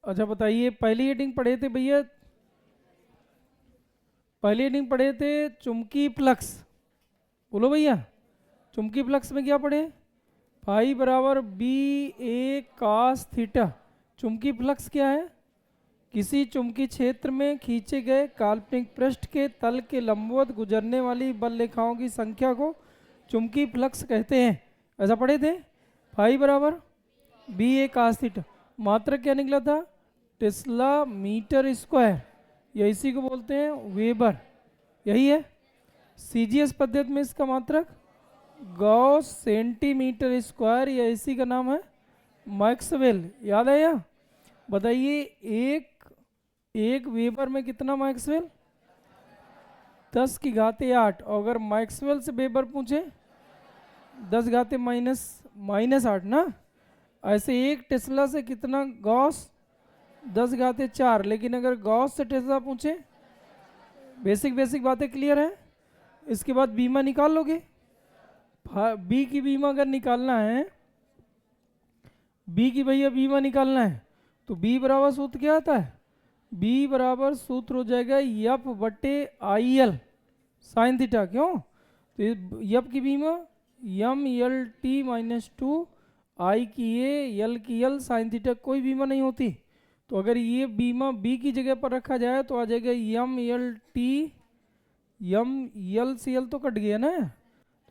अच्छा बताइए, पहली हेडिंग पढ़े थे भैया, पहली हेडिंग पढ़े थे चुंबकीय फ्लक्स। बोलो भैया, चुंबकीय फ्लक्स में क्या पढ़े? फाई बराबर बी ए कास थीटा। चुंबकीय फ्लक्स क्या है? किसी चुंबकीय क्षेत्र में खींचे गए काल्पनिक पृष्ठ के तल के लंबवत गुजरने वाली बल रेखाओं की संख्या को चुंबकीय फ्लक्स कहते हैं। ऐसा पढ़े थे। फाई बराबर बी ए कास थीटा। मात्रक क्या निकला था? टेस्ला मीटर स्क्वायर, या इसी को बोलते हैं वेबर। यही है। सीजीएस पद्धति में इसका मात्रक गॉस सेंटीमीटर स्क्वायर, या इसी का नाम है मैक्सवेल। याद है या? बताइए, एक वेबर में कितना मैक्सवेल? 10⁸। और अगर मैक्सवेल से वेबर पूछे 10⁻⁻8 ना। ऐसे एक टेस्ला से कितना गॉस? 10⁻4। लेकिन अगर गॉस से टेस्ला पूछे, बेसिक बातें क्लियर है। इसके बाद बीमा निकाल लोगे। बी की बीमा अगर निकालना है, बी की भैया बीमा निकालना है, तो बी बराबर सूत्र क्या आता है? बी बराबर सूत्र हो जाएगा यफ बटे आई एल साइन थीटा। क्यों? तो यफ की बीमा यम एल टी माइनस 2, आई की एल की एल साइन थीटा। कोई बीमा नहीं होती, तो अगर ये बीमा बी की जगह पर रखा जाए तो आ जाएगा M L T, M L C L तो कट गया ना,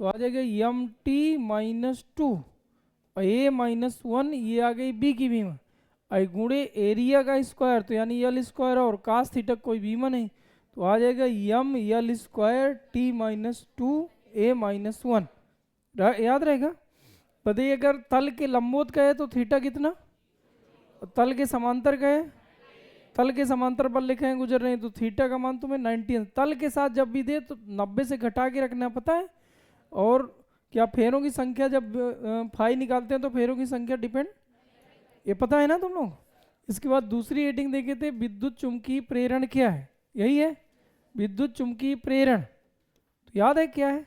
तो आ जाएगा यम टी माइनस 2 ए माइनस 1। ये आ गई बी की बीमा। आई गुणे एरिया का स्क्वायर, तो यानी एल स्क्वायर, और कास थीटा कोई बीमा नहीं, तो आ जाएगा M L square T minus 2 ए माइनस 1। याद रहेगा। बताइए, अगर तल के लंबवत का है तो थीटा कितना? तल के समांतर का है, तल के समांतर बल लिखे हैं गुजर रहे हैं, तो थीटा का मान तुम्हें 90 है। तल के साथ जब भी दे तो 90 से घटा के रखना, पता है। और क्या फेरों की संख्या, जब फाई निकालते हैं तो फेरों की संख्या डिपेंड, ये पता है ना तुम लोग। इसके बाद दूसरी हेडिंग देखे थे विद्युत चुंबकीय प्रेरण क्या है। यही है विद्युत चुंबकीय प्रेरण। तो याद है क्या है?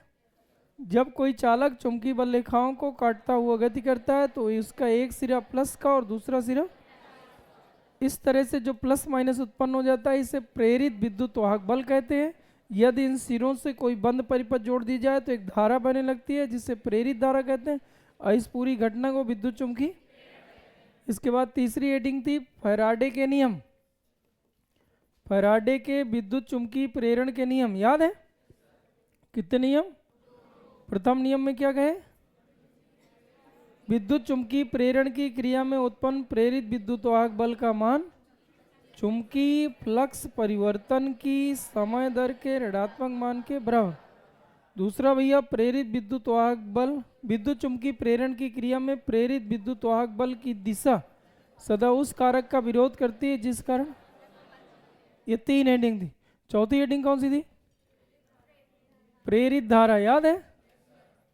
जब कोई चालक चुंबकीय बल रेखाओं को काटता हुआ गति करता है तो इसका एक सिरा प्लस का और दूसरा सिरा, इस तरह से जो प्लस माइनस उत्पन्न हो जाता है इसे प्रेरित विद्युत वाहक बल कहते हैं। यदि इन सिरों से कोई बंद परिपथ जोड़ दी जाए तो एक धारा बहने लगती है जिसे प्रेरित धारा कहते हैं, और इस पूरी घटना को विद्युत चुंबकीय। इसके बाद तीसरी हेडिंग थी फैराडे के नियम। फैराडे के विद्युत चुंबकीय प्रेरण के नियम याद है? कितने नियम? प्रथम नियम में क्या कहे? विद्युत चुंबकीय प्रेरण की क्रिया में उत्पन्न प्रेरित विद्युत वाहक बल का मान चुंबकीय फ्लक्स परिवर्तन की समय दर के ऋणात्मक मान के बराबर। दूसरा भैया, प्रेरित विद्युत वाहक बल, विद्युत चुंबकीय प्रेरण की क्रिया में प्रेरित विद्युत वाहक बल की दिशा सदा उस कारक का विरोध करती है जिस कारण। ये तीन हेडिंग थी। चौथी हेडिंग कौन सी थी? प्रेरित धारा। याद है?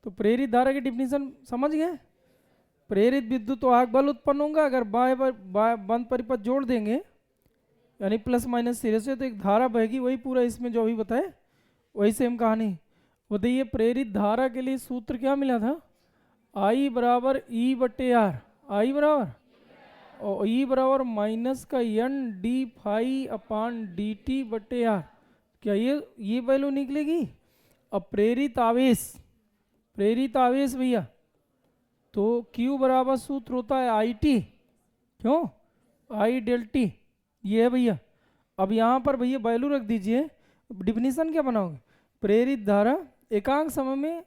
तो प्रेरित धारा की डिफिनीशन समझ गए। प्रेरित विद्युत वाहक बल उत्पन्न होगा अगर बंद परिपथ जोड़ देंगे, यानी प्लस माइनस सिरे से, तो एक धारा बहेगी। वही पूरा इसमें जो भी बताए वही सेम कहानी। बताइए, प्रेरित धारा के लिए सूत्र क्या मिला था? आई बराबर ई बटे आर। आई बराबर, और ई बराबर माइनस का एन डी फाई अपान डी टी बटे आर। क्या ये वैल्यू निकलेगी? अब प्रेरित आवेश, प्रेरित आवेश भैया, तो Q बराबर सूत्र होता है आई टी। क्यों? आई डेल टी। ये है भैया। अब यहाँ पर भैया वैल्यू रख दीजिए। डिफिनीशन क्या बनाओगे? प्रेरित धारा, एकांक समय में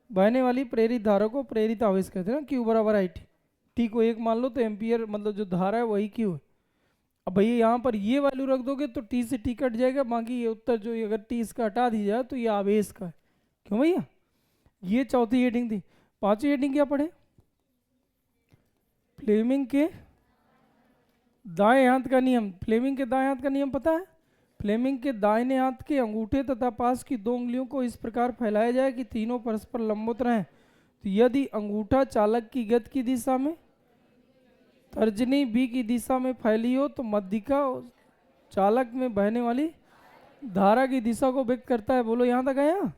बहने वाली प्रेरित धारा को प्रेरित आवेश कहते हैं ना। Q बराबर आई टी। टी को 1 मान लो तो एम्पियर, मतलब जो धारा है वही Q है। अब भैया यहाँ पर ये वैल्यू रख दोगे तो T से T कट जाएगा, बाकी ये उत्तर जो अगर T इसका हटा दी जाए तो ये आवेश का है। क्यों भैया? ये चौथी हेडिंग थी। पांचवी हेडिंग क्या पढ़े? फ्लेमिंग के दाएं हाथ का नियम। फ्लेमिंग के दाएं हाथ का नियम पता है? फ्लेमिंग के दाहिने हाथ के अंगूठे तथा पास की 2 उंगलियों को इस प्रकार फैलाया जाए कि तीनों परस्पर लंबवत रहें। तो यदि अंगूठा चालक की गति की दिशा में, तर्जनी बी की दिशा में फैली हो तो मध्यिका चालक में बहने वाली धारा की दिशा को व्यक्त करता है। बोलो यहाँ तक आया?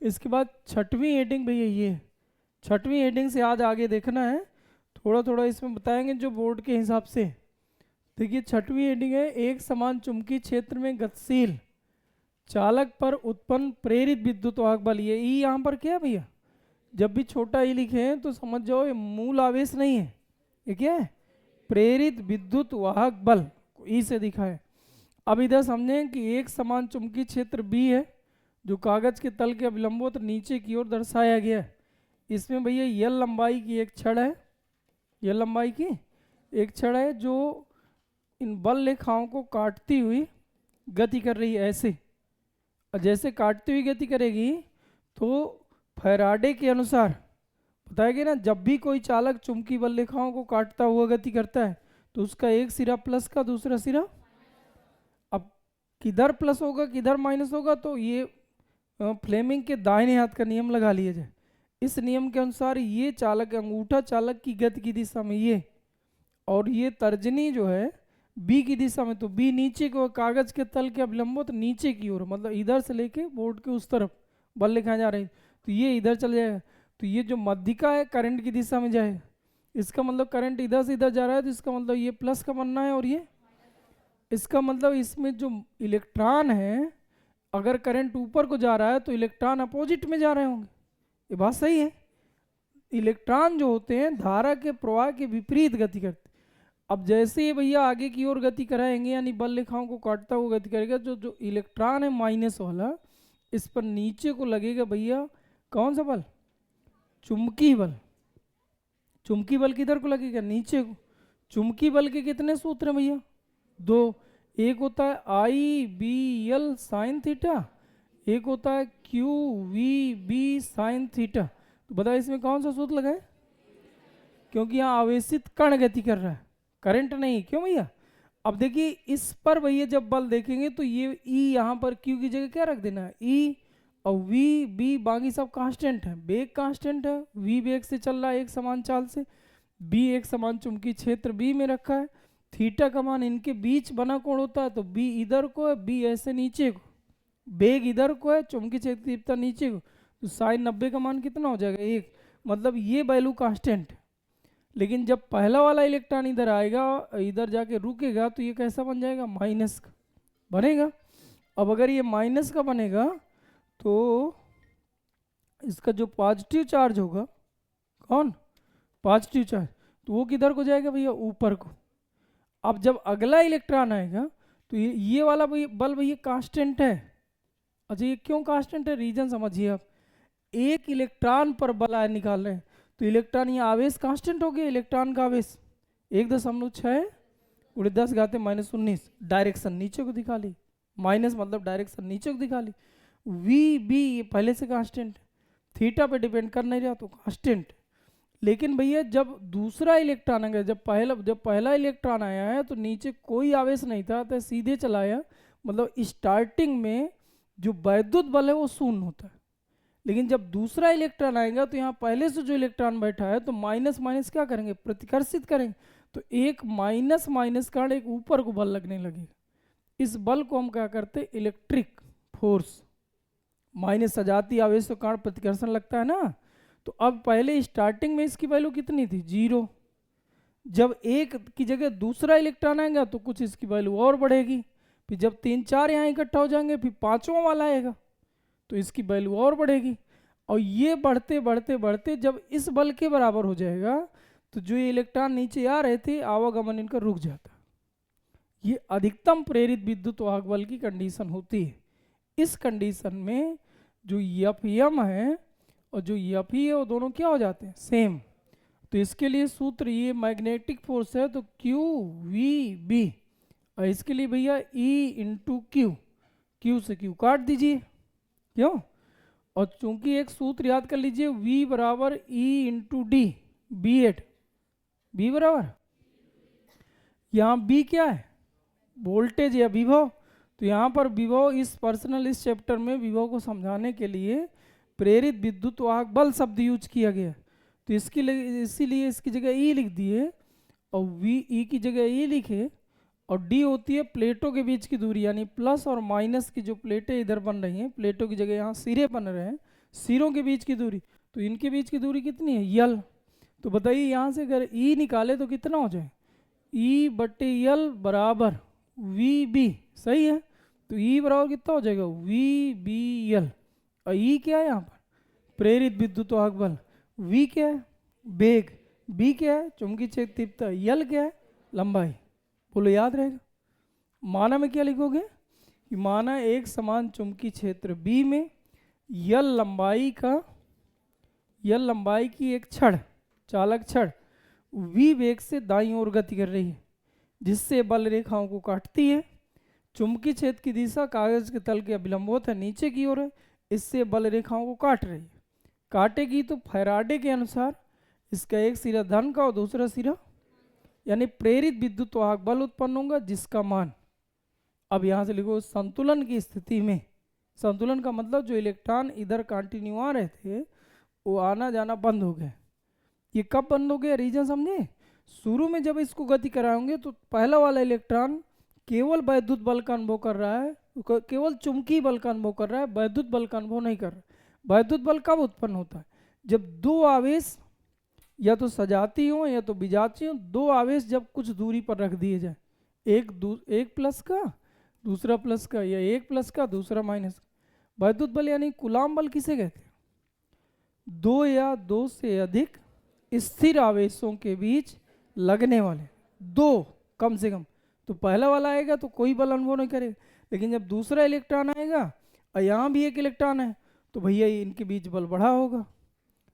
इसके बाद छठवीं हेडिंग भैया, ये छठवीं हेडिंग से आज आगे देखना है। थोड़ा थोड़ा इसमें बताएंगे जो बोर्ड के हिसाब से देखिए छठवीं हेडिंग है, एक समान चुंबकीय क्षेत्र में गतिशील चालक पर उत्पन्न प्रेरित विद्युत वाहक बल। ये ई यहाँ पर क्या है भैया, जब भी छोटा ई लिखे हैं तो समझ जाओ ये मूल आवेश नहीं है, ये क्या है, प्रेरित विद्युत वाहक बल, ई से दिखा है। अब इधर समझें कि एक समान चुंबकीय क्षेत्र बी है जो कागज के तल के अभिलंबों नीचे की ओर दर्शाया गया है। इसमें भैया यल लंबाई की एक छड़ है, यल लंबाई की एक छड़ है जो इन बल रेखाओं को काटती हुई गति कर रही है ऐसे, और जैसे काटती हुई गति करेगी तो फैराडे के अनुसार बताएगा ना, जब भी कोई चालक चुंबकीय बल रेखाओं को काटता हुआ गति करता है तो उसका एक सिरा प्लस का दूसरा सिरा, अब किधर प्लस होगा किधर माइनस होगा, तो ये फ्लेमिंग के दाहिने हाथ का नियम लगा लिया जाए। इस नियम के अनुसार ये चालक, अंगूठा चालक की गति की दिशा में ये, और ये तर्जनी जो है बी की दिशा में, तो बी नीचे को, कागज के तल के अभिलंबों तो नीचे की ओर, मतलब इधर से लेके बोर्ड के उस तरफ बल लिखा जा रही है, तो ये इधर चल जाएगा। तो ये जो मध्यिका है करंट की दिशा में जाएगा, इसका मतलब करंट इधर से इधर जा रहा है, तो इसका मतलब ये प्लस का बनना है, और ये इसका मतलब इसमें जो इलेक्ट्रॉन है, अगर करंट ऊपर को जा रहा है तो इलेक्ट्रॉन अपोजिट में जा रहे होंगे, ये बात सही है। इलेक्ट्रॉन जो होते हैं धारा के प्रवाह के विपरीत गति करते। अब जैसे ये भैया आगे की ओर गति कराएंगे, यानी बल रेखाओं को काटता हुआ गति करेगा, जो इलेक्ट्रॉन है माइनस वाला, इस पर नीचे को लगेगा भैया कौन सा बल, चुंबकीय बल। चुंबकीय बल किधर को लगेगा, नीचे को। चुंबकीय बल के कितने सूत्र हैं भैया, दो, एक होता है I B L sine theta, एक होता है Q V B sine theta. तो बताओ इसमें कौन सा सूत्र लगाए, क्योंकि यहाँ आवेशित कण गति कर रहा है, करंट नहीं, क्यों भैया। अब देखिए इस पर भैया जब बल देखेंगे तो ये ई यहाँ पर क्यू की जगह क्या रख देना है, ई, और वी बी बाकी सब कांस्टेंट है, बेग कांस्टेंट है, वी बेग से चल रहा है एक समान चाल से, बी एक समान चुंबकीय क्षेत्र बी में रखा है, थीटा का मान इनके बीच बना कोण होता है, तो बी इधर को है, बी ऐसे नीचे को, बेग इधर को है, चुंबकीय क्षेत्र तीव्रता नीचे को, तो साइन 90 का मान कितना हो जाएगा, एक, मतलब ये वैल्यू कांस्टेंट। लेकिन जब पहला वाला इलेक्ट्रॉन इधर आएगा, इधर जाके रुकेगा, तो ये कैसा बन जाएगा, माइनस का बनेगा। अब अगर ये माइनस का बनेगा तो इसका जो पॉजिटिव चार्ज होगा, कौन, पॉजिटिव चार्ज, तो वो किधर को जाएगा भैया, ऊपर को। अब जब अगला इलेक्ट्रॉन आएगा तो ये वाला बल भैया कांस्टेंट है। अच्छा ये क्यों कांस्टेंट है, रीजन समझिए आप। एक इलेक्ट्रॉन पर बल आए निकाल रहे हैं, तो इलेक्ट्रॉन, ये आवेश कांस्टेंट हो गया, इलेक्ट्रॉन का आवेश 1.6 × 10⁻⁻19, डायरेक्शन नीचे को दिखा ली, माइनस मतलब डायरेक्शन नीचे को दिखा ली। वी बी पहले से कांस्टेंट, थीटा पे डिपेंड कर नहीं रहा तो कांस्टेंट। लेकिन भैया जब दूसरा इलेक्ट्रॉन आएगा, जब पहला इलेक्ट्रॉन आया है तो नीचे कोई आवेश नहीं था, तो सीधे चला आया, मतलब स्टार्टिंग में जो वैद्युत बल है वो शून्य होता है। लेकिन जब दूसरा इलेक्ट्रॉन आएगा तो यहाँ पहले से जो इलेक्ट्रॉन बैठा है तो माइनस माइनस क्या करेंगे, प्रतिकर्षित करेंगे, तो एक माइनस माइनस कारण एक ऊपर को बल लगने लगेगा। इस बल को हम क्या करते, इलेक्ट्रिक फोर्स, माइनस सजाती आवेश के कारण प्रतिकर्षण लगता है ना। तो अब पहले स्टार्टिंग में इसकी वैल्यू कितनी थी, 0। जब एक की जगह दूसरा इलेक्ट्रॉन आएगा तो कुछ इसकी वैल्यू और बढ़ेगी, फिर जब 3 4 यहाँ इकट्ठा हो जाएंगे फिर पांचवा वाला आएगा तो इसकी वैल्यू और बढ़ेगी, और ये बढ़ते बढ़ते बढ़ते जब इस बल के बराबर हो जाएगा तो जो ये इलेक्ट्रॉन नीचे आ रहे थे आवागमन इनका रुक जाता। ये अधिकतम प्रेरित विद्युत वाहक बल की कंडीशन होती है। इस कंडीशन में जो एफएम है और जो एफई है वो दोनों क्या हो जाते हैं, सेम। तो इसके लिए सूत्र, ये मैग्नेटिक फोर्स है तो क्यू वी बी, और इसके लिए भैया ई इंटू क्यू, क्यू से क्यू काट दीजिए, क्यों। और चूंकि एक सूत्र याद कर लीजिए, V बराबर E into D, B8, B बराबर, यहाँ B क्या है, वोल्टेज या विभव। तो यहाँ पर विभव, इस पर्सनल इस चैप्टर में विभव को समझाने के लिए प्रेरित विद्युत वाहक बल शब्द यूज किया गया, तो इसके लिए इसीलिए इसकी जगह ई लिख दिए, और वी ई की जगह ई लिखे, और डी होती है प्लेटों के बीच की दूरी, यानी प्लस और माइनस की जो प्लेटें इधर बन रही हैं, प्लेटों की जगह यहाँ सिरे बन रहे हैं, सिरों के बीच की दूरी, तो इनके बीच की दूरी कितनी है, यल। तो बताइए यहाँ से अगर ई निकाले तो कितना हो जाए, ई बटे यल बराबर वी बी, सही है। तो ई बराबर कितना हो जाएगा, वी बी यल। और ई क्या है यहाँ पर, प्रेरित विद्युत वाहक बल। वी क्या है, वेग। बी क्या है, चुंबकीय क्षेत्र तीव्रता। यल क्या है, लंबाई। बोलो याद रहेगा। माना में क्या लिखोगे कि माना एक समान चुंबकीय क्षेत्र बी में यल लंबाई की एक छड़, चालक छड़ वी वेग से दाईं ओर गति कर रही है, जिससे बल रेखाओं को काटती है। चुंबकीय क्षेत्र की दिशा कागज के तल के अभिलंबवत है, नीचे की ओर है, इससे बल रेखाओं को काट रही है। काटेगी तो फैराडे के अनुसार इसका एक सिरा धन का और दूसरा सिरा, यानी प्रेरित विद्युत वाहक बल उत्पन्न होगा, जिसका मान, अब यहां से लिखो, संतुलन की स्थिति में, संतुलन का मतलब जो इलेक्ट्रॉन इधर कंटिन्यू आ रहे थे वो आना जाना बंद हो गए। ये कब बंद हो गया, रीजन समझे। शुरू में जब इसको गति कराएंगे तो पहला वाला इलेक्ट्रॉन केवल वैद्युत बल का अनुभव कर रहा है, केवल चुंबकीय बल का अनुभव कर रहा है, वैद्युत बल का अनुभव नहीं कर रहा। वैद्युत बल कब उत्पन्न होता है, जब दो आवेश या तो सजाती हो या तो विजाती हो, दो आवेश जब कुछ दूरी पर रख दिए जाए, एक प्लस का दूसरा प्लस का, या एक प्लस का दूसरा माइनस का। वैद्युत बल यानी कूलॉम बल किसे कहते हैं, दो या दो से अधिक स्थिर आवेशों के बीच लगने वाले, दो कम से कम। तो पहला वाला आएगा तो कोई बल अनुभव नहीं करेगा, लेकिन जब दूसरा इलेक्ट्रॉन आएगा और यहाँ भी एक इलेक्ट्रॉन है तो भैया इनके बीच बल बढ़ा होगा।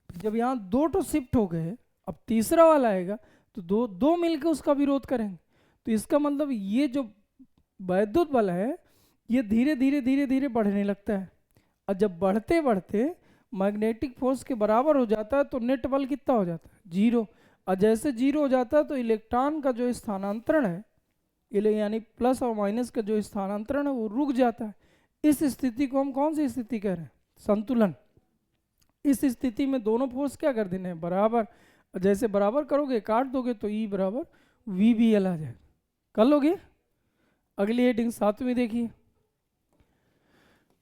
जब यहाँ दो तो शिफ्ट हो गए, अब तीसरा वाला आएगा तो दो दो मिलकर उसका विरोध करेंगे। तो इसका मतलब ये जो वैद्युत बल है ये धीरे धीरे धीरे धीरे बढ़ने लगता है, और जब बढ़ते बढ़ते मैग्नेटिक फोर्स के बराबर हो जाता है तो नेट बल कितना हो जाता है, जीरो। और जैसे जीरो हो जाता है तो इलेक्ट्रॉन का जो स्थानांतरण है, यानी प्लस और माइनस का जो स्थानांतरण है वो रुक जाता है। इस स्थिति को हम कौन सी स्थिति कह रहे हैं, संतुलन। इस स्थिति में दोनों फोर्स क्या कर देने हैं, बराबर। जैसे बराबर करोगे, काट दोगे तो ई बराबर वी बी एल आ जाएगा। कर लोगे। अगली हेडिंग 7वीं देखिए।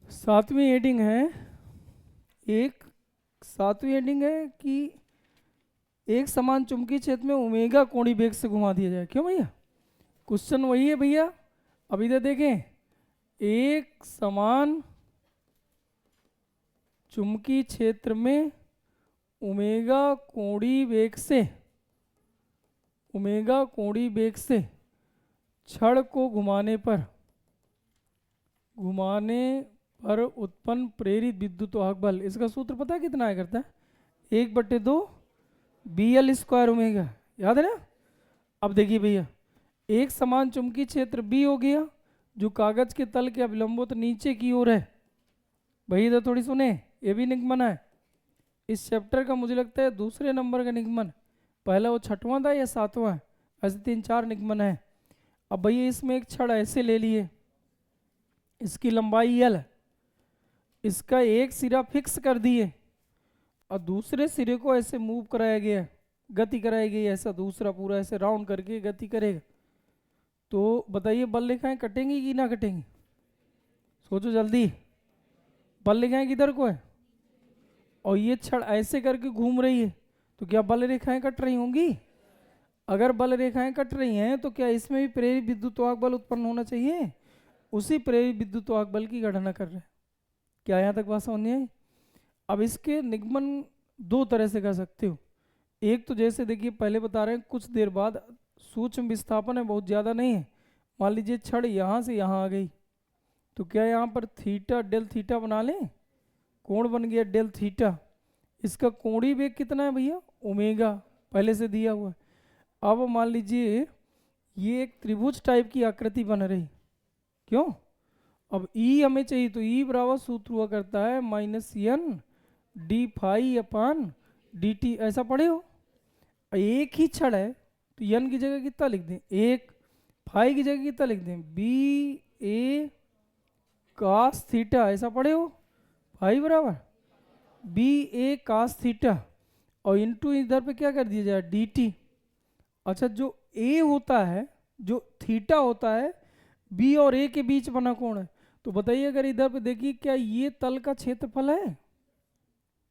7वीं हेडिंग है कि एक समान चुंबकीय क्षेत्र में ओमेगा कोणीय वेग से घुमा दिया जाए। क्यों भैया, क्वेश्चन वही है भैया। अब इधर देखें, एक समान चुंबकीय क्षेत्र में ओमेगा कोणीय वेग से छड़ को घुमाने पर उत्पन्न प्रेरित विद्युत वाहक बल। इसका सूत्र पता है कितना आया करता है, 1/2 BL स्क्वायर ओमेगा, याद है ना। अब देखिए भैया, एक समान चुंबकीय क्षेत्र B हो गया जो कागज के तल के अभिलंबों तो नीचे की ओर है। भैया इधर थोड़ी सुने, ये भी निगमन है इस चैप्टर का, मुझे लगता है दूसरे नंबर का निगमन। पहला वो 6वां था या 7वां है, ऐसे 3-4 निगमन है। अब भैया इसमें एक छड़ ऐसे ले लिए, इसकी लंबाई L, इसका एक सिरा फिक्स कर दिए और दूसरे सिरे को ऐसे मूव कराया गया, गति कराई गई, ऐसा दूसरा पूरा ऐसे राउंड करके गति करेगा। तो बताइए बल रेखाएं कटेंगी कि ना कटेंगी, सोचो जल्दी। बल रेखाएं किधर को है, और ये छड़ ऐसे करके घूम रही है, तो क्या बल रेखाएं कट रही होंगी। अगर बल रेखाएं कट रही हैं तो क्या इसमें भी प्रेरित विद्युत वाहक बल उत्पन्न होना चाहिए। उसी प्रेरित विद्युत वाहक बल की गणना कर रहे हैं। क्या यहाँ तक बात समझ नहीं आई। अब इसके निगमन दो तरह से कर सकते हो। एक तो जैसे देखिए पहले बता रहे हैं, कुछ देर बाद सूक्ष्म विस्थापन है, बहुत ज़्यादा नहीं है। मान लीजिए छड़ यहाँ से यहाँ आ गई, तो क्या यहाँ पर थीटा डेल थीटा बना लें, कोण बन गया डेल थीटा। इसका कोणीय वेग कितना है भैया, ओमेगा, पहले से दिया हुआ है। अब मान लीजिए ये एक त्रिभुज टाइप की आकृति बन रही, क्यों। अब ई हमें चाहिए, तो ई बराबर सूत्र हुआ करता है -n d∅/dt, ऐसा पढ़े हो। एक ही छड़ है तो n की जगह कितना लिख दें, 1, फाई की जगह कितना लिख दें, BA cos थीटा, ऐसा पढ़े हो। फाई बराबर BA cos थीटा और इंटू इधर पे क्या कर दिया जाए, dt। अच्छा, जो A होता है, जो थीटा होता है, B और A के बीच बना कोण है। तो बताइए अगर इधर पे देखिए, क्या ये तल का क्षेत्रफल है,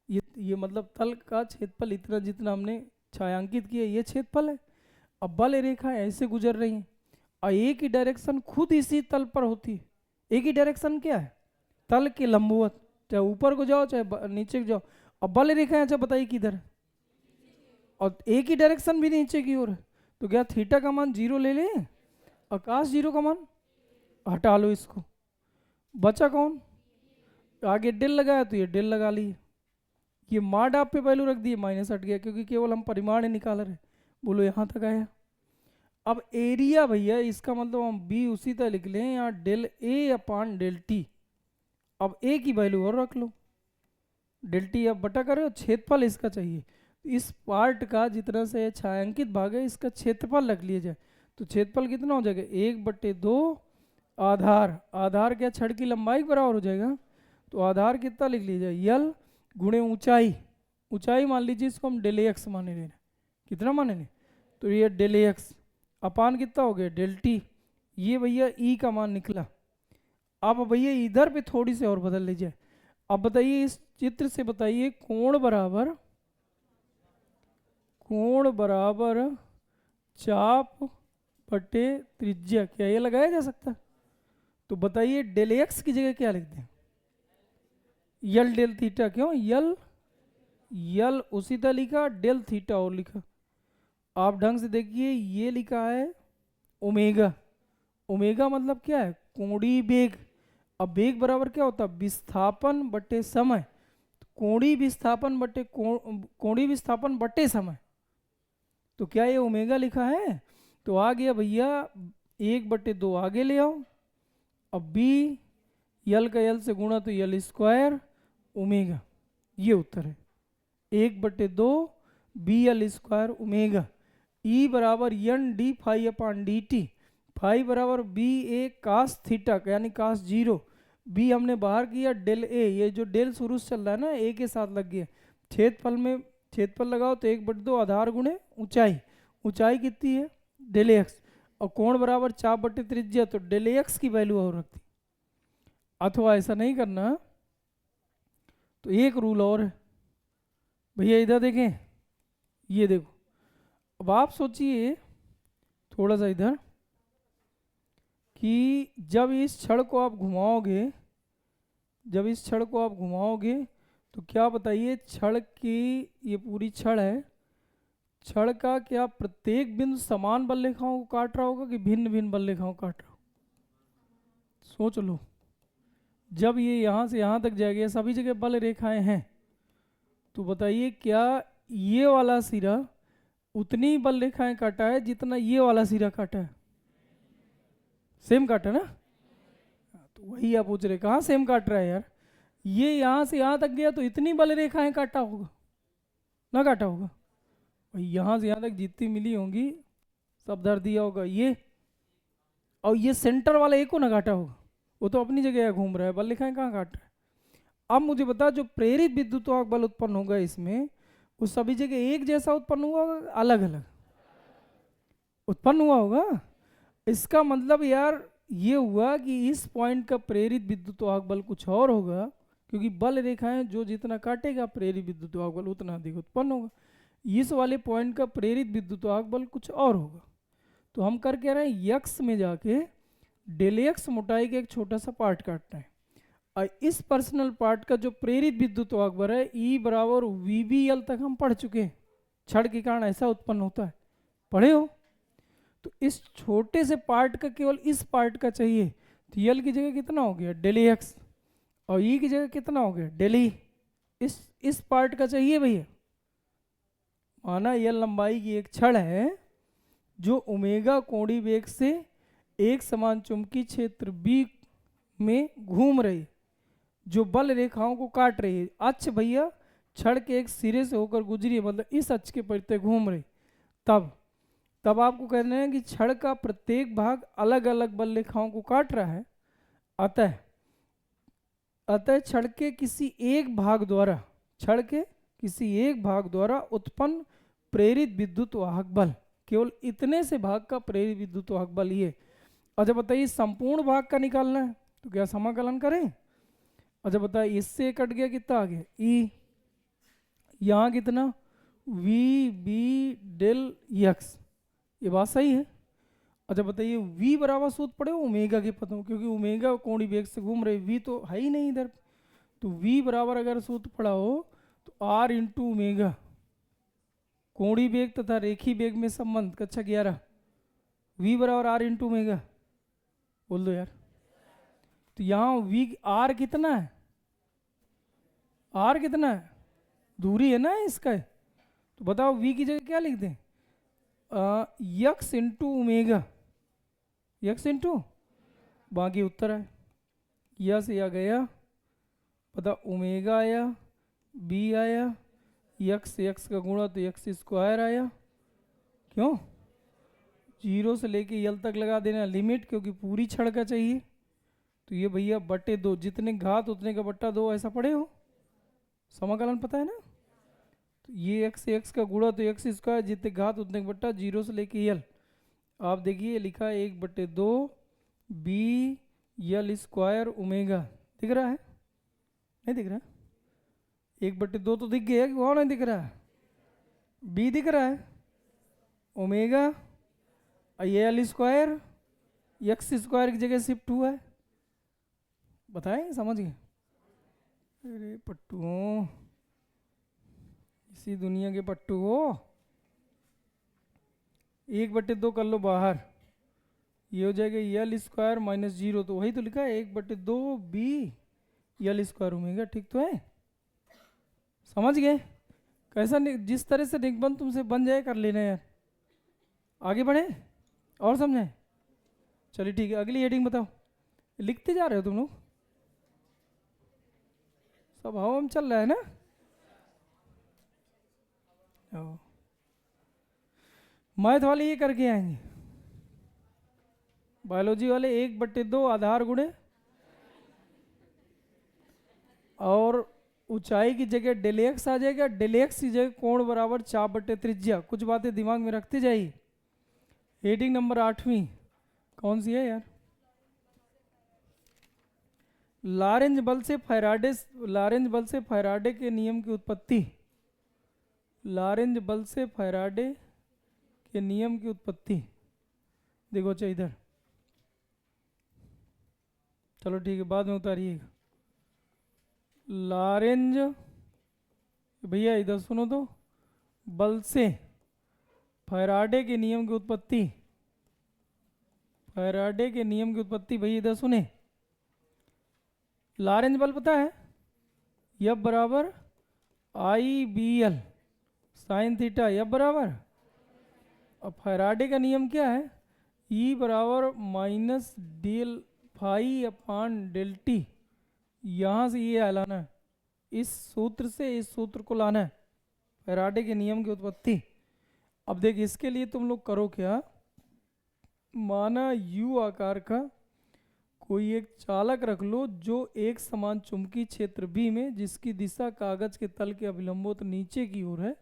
ये मतलब तल का क्षेत्रफल इतना जितना हमने छायांकित किया, ये क्षेत्रफल है। अब बल रेखा ऐसे गुजर रही है और एक ही डायरेक्शन खुद इसी तल पर होती है। एक ही डायरेक्शन क्या है? तल के लंबवत, चाहे ऊपर को जाओ चाहे नीचे को जाओ। अब बल रेखा अच्छा बताइए किधर है? और एक ही डायरेक्शन भी नीचे की ओर है, तो क्या थीटा का मान 0 ले लें? आकाश 0 का मान हटा लो इसको, बचा कौन? आगे डेल लगाया तो ये डेल लगा लिए, ये माड आप पे वैल्यू रख दिए, माइनस हट गया क्योंकि केवल हम परिमाण निकाल रहे। बोलो यहाँ तक आया। अब एरिया भैया इसका मतलब हम बी उसी तरह लिख लें, यहाँ del A upon del T. अब ए की वैल्यू और रख लो, डेल टी अब बटा करो, क्षेत्रफल इसका चाहिए। इस पार्ट का जितना से छायांकित भाग है इसका क्षेत्रफल रख लिया जाए, तो क्षेत्रफल कितना हो जाएगा? 1/2 आधार। आधार क्या छड़ की लंबाई के बराबर हो जाएगा, तो आधार कितना लिख लीजिए? यल गुणे ऊंचाई। ऊंचाई मान लीजिए इसको हम डेल एक्स माने ले, कितना माने ले? तो ये डेल एक्स अपान कितना हो गया? Del T. ये भैया ई का मान निकला। अब भैया इधर पे थोड़ी सी और बदल लीजिए। अब बताइए इस चित्र से बताइए कोण बराबर चाप बटे त्रिज्या, क्या ये लगाया जा सकता? तो बताइए डेल एक्स की जगह क्या लिख दें? यल डेल थीटा। क्यों यल? यल उसी तरह लिखा, डेल थीटा और लिखा। आप ढंग से देखिए, ये लिखा है ओमेगा। ओमेगा मतलब क्या है? कोणीय वेग। अब वेग बराबर क्या होता है? विस्थापन बटे समय। कोणीय विस्थापन बटे कोणीय विस्थापन बटे समय, तो क्या ये ओमेगा लिखा है? तो आ गया भैया 1/2 आगे ले आओ। अब बी यल का यल से गुणा तो यल स्क्वायर ओमेगा, ये उत्तर है 1/2 बी यल स्क्वायर ओमेगा। ई बराबर एन डी फाई अपान डी टी। फाई बराबर बी ए कास थीटा यानी कास 0। बी हमने बाहर किया डेल ए, ये जो डेल शुरू से चल रहा है ना ए के साथ लग गया। क्षेत्रफल में क्षेत्रफल लगाओ तो 1/2 आधार गुणे ऊंचाई। ऊंचाई कितनी है? Del X. और कोण बराबर चाप बटे त्रिज्या, तो डेल एक्स की वैल्यू और रखती। अथवा ऐसा नहीं करना तो एक रूल और है भैया, इधर देखें, ये देखो। अब आप सोचिए थोड़ा सा इधर कि जब इस छड़ को आप घुमाओगे, तो क्या बताइए छड़ की, ये पूरी छड़ है, छड़ का क्या प्रत्येक बिंदु समान बल रेखाओं को काट रहा होगा कि भिन्न भिन्न बल रेखाओं को काट रहा होगा? सोच लो। जब ये यहाँ से यहाँ तक जाएगा, सभी जगह बल रेखाएं हैं, तो बताइए क्या ये वाला सिरा उतनी बल रेखाएं काटा है जितना ये वाला सिरा काटा है? सेम काटा ना? तो वही आप पूछ रहे कहाँ सेम काट रहा है यार? ये यहाँ से यहाँ तक गया तो इतनी बल रेखाएं काटा होगा ना? काटा होगा भाई, यहाँ से यहाँ तक जितनी मिली होंगी सब धर दिया होगा ये, और ये सेंटर वाला एक को ना काटा होगा, वो तो अपनी जगह घूम रहा है, बल रेखाएं कहाँ काट रहा है? अब मुझे बता, जो प्रेरित विद्युत बल उत्पन्न होगा इसमें, वो सभी जगह एक जैसा उत्पन्न हुआ होगा, अलग अलग उत्पन्न हुआ होगा? इसका मतलब यार ये हुआ कि इस पॉइंट का प्रेरित विद्युत बल कुछ और होगा, क्योंकि बल रेखाएं जो जितना काटेगा प्रेरित विद्युत बल उतना अधिक उत्पन्न होगा। इस वाले पॉइंट का प्रेरित विद्युत बल कुछ और होगा। तो हम कर कह रहे हैं यक्स में जाके डेल एक्स मोटाई का एक छोटा सा पार्ट काटना है, और इस पर्सनल पार्ट का जो प्रेरित विद्युत बल है ई बराबर वी बी एल तक हम पढ़ चुके हैं। छड़ के कारण ऐसा उत्पन्न होता है, पढ़े हो? तो इस छोटे से पार्ट का केवल इस पार्ट का चाहिए, तो यल की जगह कितना हो गया? डेल एक्स, और ई की जगह कितना हो गया? Del E. इस पार्ट का चाहिए भैया। माना यल लंबाई की एक छड़ है जो ओमेगा कोणीय वेग से एक समान चुंबकीय क्षेत्र बी में घूम रही, जो बल रेखाओं को काट रही है। अक्ष भैया छड़ के एक सिरे से होकर गुजरी है, मतलब इस अक्ष के परिधि घूम रही। तब आपको कहना है कि छड़ का प्रत्येक भाग अलग अलग बल रेखाओं को काट रहा है। अतः छड़ के किसी एक भाग द्वारा उत्पन्न प्रेरित विद्युत वाहक बल, केवल इतने से भाग का प्रेरित विद्युत वाहक बल ये। अच्छा बताइए संपूर्ण भाग का निकालना है, तो क्या समाकलन करें? अच्छा बताइए इससे कट गया कितना आ गया? ई। यहाँ कितना? वी बी डेल एक्स, ये बात सही है। अच्छा बताइए, v बराबर सूत्र पड़े ओमेगा के पदों, क्योंकि ओमेगा कोणीय वेग से घूम रहे, v तो है ही नहीं इधर। तो v बराबर अगर सूत्र पड़ा हो तो r इंटू ओमेगा, कोणीय वेग तथा रेखीय वेग में संबंध, कक्षा 11, v बराबर r इंटू ओमेगा। बोल दो यार। तो यहाँ v r कितना है, r कितना है, दूरी है ना इसका। तो बताओ v की जगह क्या लिख दें, x into omega, x into, बाकी उत्तर है यस या गया, पता ओमेगा आया, बी आया, यक्स यक्स का गुणा तो यक्स स्क्वायर आया। क्यों, जीरो से लेके यल तक लगा देना लिमिट, क्योंकि पूरी छड़ का चाहिए। तो ये भैया बटे 2, जितने घात उतने का बट्टा 2, ऐसा पढ़े हो, समाकलन पता है ना। तो ये एक्स का गुणा तो एक्स स्क्वायर, जितने घात उतने का बट्टा, जीरो से लेके यल। आप देखिए लिखा है 1/2 बी यल स्क्वायर ओमेगा, दिख रहा है, नहीं दिख रहा, 1/2 तो दिख गया कि वो नहीं दिख रहा है, बी दिख रहा है, ओमेगा ये एल स्क्वायर, एक्स स्क्वायर की जगह शिफ्ट हुआ है। बताएं, समझ गए। अरे पट्टू, इसी दुनिया के पट्टू हो। 1/2 कर लो बाहर, ये हो जाएगा यल स्क्वायर माइनस 0, तो वही तो लिखा है 1/2 बी यल स्क्वायर ओमेगा, ठीक तो है, समझ गए। कैसा जिस तरह से निबंध तुमसे बन जाए कर लेना यार। आगे बढ़े और समझें। चलिए ठीक है, अगली हेडिंग बताओ। लिखते जा रहे हो तुम लोग, सब हवा में चल रहा है ना। मैथ वाले ये करके आएंगे, बायोलॉजी वाले 1/2 आधार गुणे और ऊंचाई की जगह डेल एक्स आ जाएगा, डेल एक्स की जगह कोण बराबर 4/त्रिज्या। कुछ बातें दिमाग में रखते जाइए। हेडिंग नंबर 8वीं कौन सी है यार, लॉरेंज बल से फैराडे के नियम की उत्पत्ति। लॉरेंज बल से फैराडे के नियम की उत्पत्ति देखो, अच्छा इधर, चलो ठीक है बाद में उतारिएगा। लॉरेंज, भैया इधर सुनो तो, बल से फैराडे के नियम की उत्पत्ति, फैराडे के नियम की उत्पत्ति, भैया इधर सुने। लॉरेंज बल पता है, एफ बराबर I B L sine theta, F बराबर, और फैराडे का नियम क्या है, ई बराबर minus del phi upon del T. यहाँ से ये लाना है, इस सूत्र से इस सूत्र को लाना है, फैराडे के नियम की उत्पत्ति। अब देख इसके लिए तुम लोग करो क्या, माना यू आकार का कोई एक चालक रख लो जो एक समान चुंबकीय क्षेत्र बी में, जिसकी दिशा कागज के तल के अभिलंबोत नीचे की ओर है,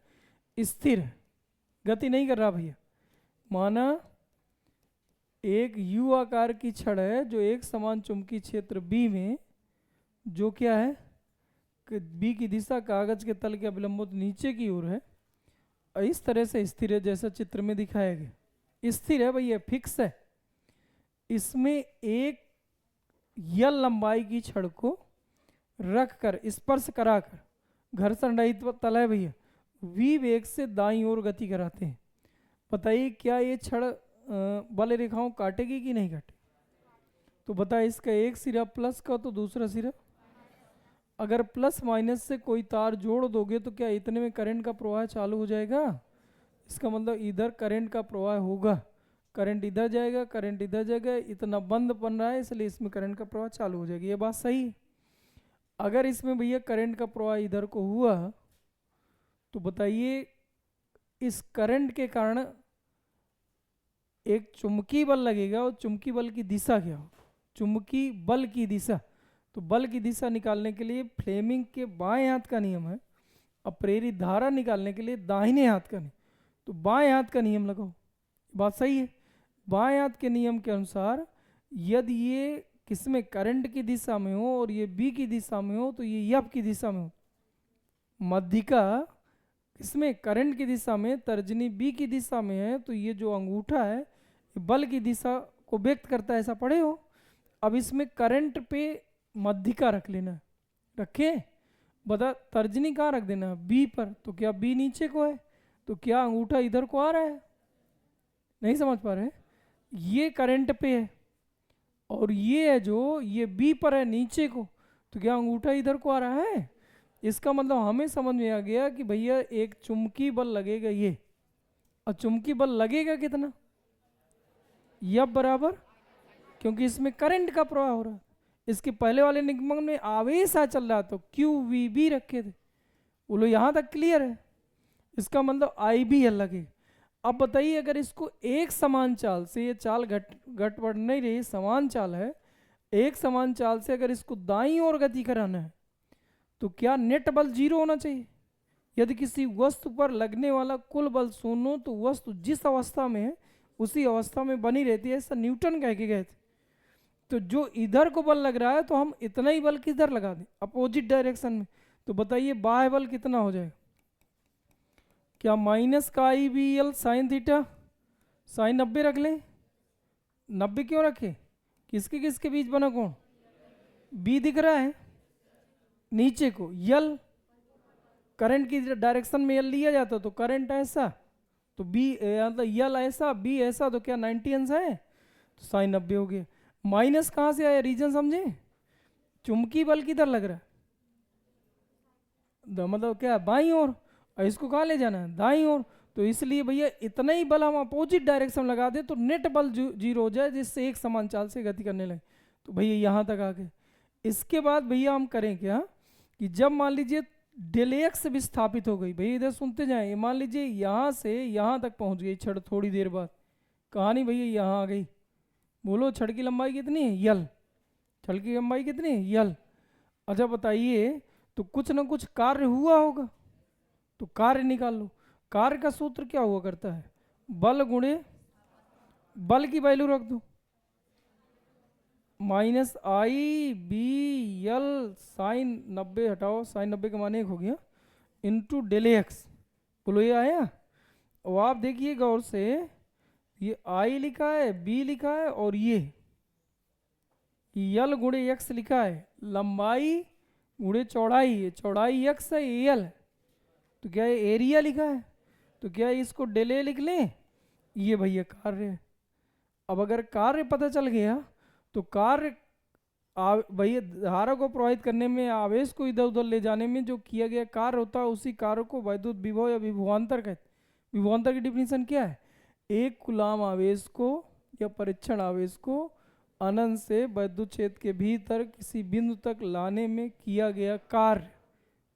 स्थिर है, गति नहीं कर रहा भैया। माना एक यू आकार की छड़ है जो एक समान चुंबकीय क्षेत्र बी में, जो क्या है कि बी की दिशा कागज के तल के अभिलंबोत नीचे की ओर है, और इस तरह से स्थिर है जैसा चित्र में दिखाया गया। स्थिर है भैया, फिक्स है। इसमें एक यल लंबाई की छड़ को रखकर स्पर्श कराकर, घर्षण रहित तल है भैया, वी वेग से दाईं ओर गति कराते हैं। बताइए क्या ये छड़ बल रेखाओं काटेगी कि नहीं काटेगी। तो बताइए इसका एक सिरा प्लस का तो दूसरा सिरा, अगर प्लस माइनस से कोई तार जोड़ दोगे तो क्या इतने में करंट का प्रवाह चालू हो जाएगा। इसका मतलब इधर करंट का प्रवाह होगा, करंट इधर जाएगा, करंट इधर जाएगा, इतना बंद बन रहा है इसलिए इसमें करंट का प्रवाह चालू हो जाएगी। ये बात सही है। अगर इसमें भैया करंट का प्रवाह इधर को हुआ तो बताइए इस करंट के कारण एक चुंबकीय बल लगेगा, और चुंबकीय बल की दिशा क्या हो, चुंबकीय बल की दिशा। तो बल की दिशा निकालने के लिए फ्लेमिंग के बाएं हाथ का नियम है, और प्रेरित धारा निकालने के लिए दाहिने हाथ का नियम। तो बाएं हाथ का नियम लगाओ, बात सही है। बाएं हाथ के नियम के अनुसार यदि ये किसमें करंट की दिशा में हो और ये बी की दिशा में हो, तो ये एफ की दिशा में हो, मध्यिका इसमें करंट की दिशा में, तर्जनी बी की दिशा में है, तो ये जो अंगूठा है ये बल की दिशा को व्यक्त करता है, ऐसा पढ़े हो। अब इसमें करंट पे मध्यिका रख लेना, रखे, बता तर्जनी कहाँ रख देना, बी पर, तो क्या बी नीचे को है, तो क्या अंगूठा इधर को आ रहा है, नहीं समझ पा रहे, ये करंट पे है और ये है जो ये बी पर है नीचे को, तो क्या अंगूठा इधर को आ रहा है। इसका मतलब हमें समझ में आ गया कि भैया एक चुंबकीय बल लगेगा ये, और चुंबकीय बल लगेगा कितना, यह बराबर, क्योंकि इसमें करंट का प्रवाह हो रहा है। इसके पहले वाले निगमन में आवेश आ चल रहा तो क्यू वी बी रखे थे, बोलो यहाँ तक क्लियर है। इसका मतलब आई भी है लगे। अब बताइए अगर इसको एक समान चाल से, ये चाल घट बढ़ नहीं रही, समान चाल है, एक समान चाल से अगर इसको दाईं ओर गति कराना है तो क्या नेट बल 0 होना चाहिए। यदि किसी वस्तु पर लगने वाला कुल बल 0 हो तो वस्तु जिस अवस्था में है उसी अवस्था में बनी रहती है, ऐसा न्यूटन कह के गए थे। तो जो इधर को बल लग रहा है तो हम इतना ही बल किधर लगा दें, अपोजिट डायरेक्शन में, तो बताइए बाह्य बल कितना हो जाएगा, क्या माइनस का I B L sine theta, sine 90 रख लें, 90 क्यों रखे, किसके किसके बीच बना कोण, बी दिख रहा है नीचे को, यल करंट की डायरेक्शन में यल लिया जाता तो करंट ऐसा, तो बी मतलब यल ऐसा बी ऐसा, तो क्या 90 अंश है, तो साइन 90 हो गया। माइनस कहाँ से आया, रीजन समझे, चुंबकीय बल किधर लग रहा है, मतलब क्या बाईं ओर, और इसको कहाँ ले जाना है, दाईं ओर, तो इसलिए भैया इतना ही बल हम अपोजिट डायरेक्शन लगा दे तो नेट बल 0 हो जाए, जिससे एक समान चाल से गति करने लगे। तो भैया यहाँ तक आ गए। इसके बाद भैया हम करें क्या कि जब मान लीजिए डेल एक्स विस्थापित हो गई, भैया इधर सुनते जाएं, मान लीजिए यहाँ से यहाँ तक पहुँच गई छड़, थोड़ी देर बाद कहानी भैया यहाँ आ गई, बोलो छड़ की लंबाई कितनी है, यल, छड़ की लंबाई कितनी है, यल। अच्छा बताइए, तो कुछ ना कुछ कार्य हुआ होगा, तो कार्य निकाल लो। कार्य का सूत्र क्या हुआ करता है, बल गुणे, बल की वैल्यू रख दो, माइनस आई बी एल साइन 90 हटाओ, साइन 90 का मान 1 हो गया, इंटू डेल एक्स, बोलो ये आया। और आप देखिए गौर से, ये आई लिखा है, बी लिखा है, और ये यल गुणे एक्स लिखा है, लंबाई गुणे चौड़ाई, ये चौड़ाई एक्स है, ये यल, तो क्या ये एरिया लिखा है, तो क्या इसको डेल ए लिख लें, ये भैया कार्य है। अब अगर कार्य पता चल गया तो कार्य भैया धारा को प्रवाहित करने में, आवेश को इधर उधर ले जाने में जो किया गया कार्य होता है, उसी कार्य को वैद्युत विभव या विभवांतर कहते। विभवांतर की डिफिनीशन क्या है, एक कूलाम आवेश को या परीक्षण आवेश को अनंत से वैद्युत क्षेत्र के भीतर किसी बिंदु तक लाने में किया गया कार्य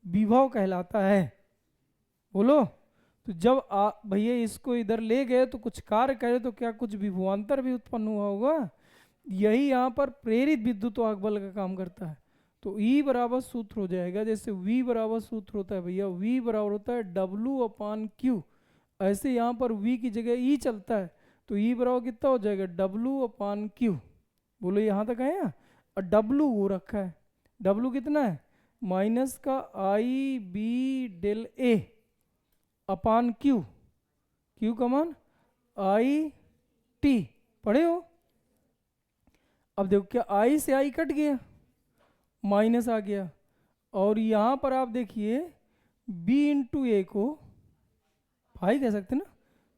विभव कहलाता है। बोलो, तो जब भैया इसको इधर ले गए तो कुछ कार्य करे, तो क्या कुछ विभवांतर भी उत्पन्न हुआ होगा, यही यहाँ पर प्रेरित विद्युत वाहक बल का काम करता है। तो E बराबर सूत्र हो जाएगा, जैसे V बराबर सूत्र होता है भैया, V बराबर होता है W/Q, ऐसे यहाँ पर V की जगह E चलता है, तो E बराबर कितना हो जाएगा, W/Q। बोलो यहाँ तक आया, और W वो रखा है, W कितना है, माइनस का I B del A upon Q, Q का मान आई टी, पढ़े हो। अब देखो क्या आई से आई कट गया, माइनस आ गया, और यहाँ पर आप देखिए बी इंटू ए को फाई कह सकते ना,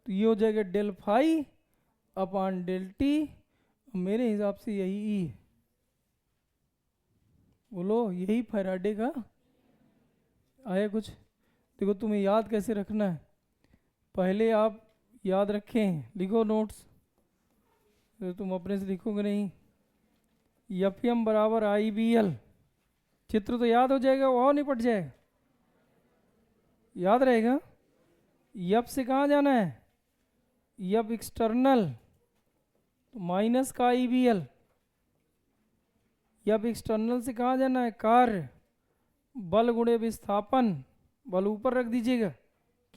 तो ये हो जाएगा del phi upon del T, मेरे हिसाब से यही ई है। बोलो यही फैराडे का आया कुछ। देखो तुम्हें याद कैसे रखना है, पहले आप याद रखें, लिखो नोट्स, तो तुम अपने से लिखोगे नहीं। एफ एम बराबर आई बी एल, चित्र तो याद हो जाएगा, वह नहीं पट जाएगा, याद रहेगा। एफ से कहाँ जाना है, एफ एक्सटर्नल, तो माइनस का I B L, F external से कहाँ जाना है, कार्य, बल गुणे विस्थापन, बल ऊपर रख दीजिएगा,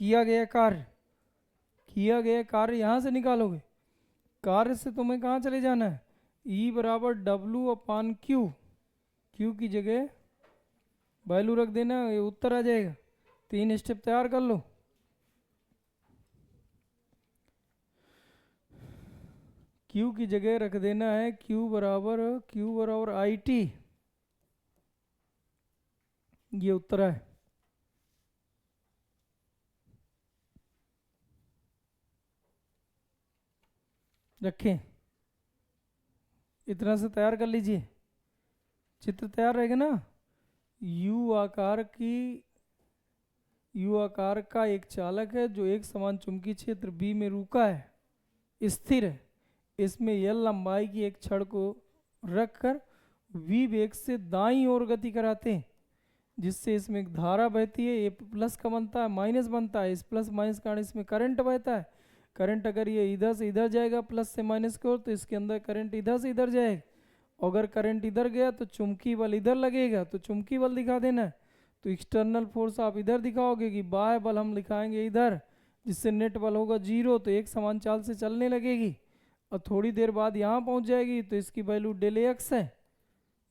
किया गया कार्य, किया गया कार्य यहाँ से निकालोगे, कार्य से तुम्हें कहाँ चले जाना है, E बराबर W/Q, Q की जगह वैल्यू रख देना, ये उत्तर आ जाएगा। 3 स्टेप तैयार कर लो। क्यू की जगह रख देना है क्यू बराबर आई टी, ये उत्तर है। रखें, इतना से तैयार कर लीजिए, चित्र तैयार रहेगा ना। यू आकार की, यू आकार का एक चालक है जो एक समान चुंबकीय क्षेत्र बी में रुका है, स्थिर है। इसमें एल लंबाई की एक छड़ को रखकर वी वेग से दाईं ओर गति कराते हैं, जिससे इसमें एक धारा बहती है। ये प्लस का बनता है, माइनस बनता है, इस प्लस माइनस कारण इसमें करंट बहता है। करंट अगर ये इधर से इधर जाएगा प्लस से माइनस की ओर, तो इसके अंदर करंट इधर से इधर जाएगा। अगर करंट इधर गया तो चुंबकीय बल इधर लगेगा, तो चुंबकीय बल दिखा देना है। तो एक्सटर्नल फोर्स आप इधर दिखाओगे कि बाह्य बल हम लिखाएंगे इधर, जिससे नेट बल होगा 0, तो एक समान चाल से चलने लगेगी। और थोड़ी देर बाद यहाँ पहुँच जाएगी तो इसकी वैल्यू डेल एक्स है।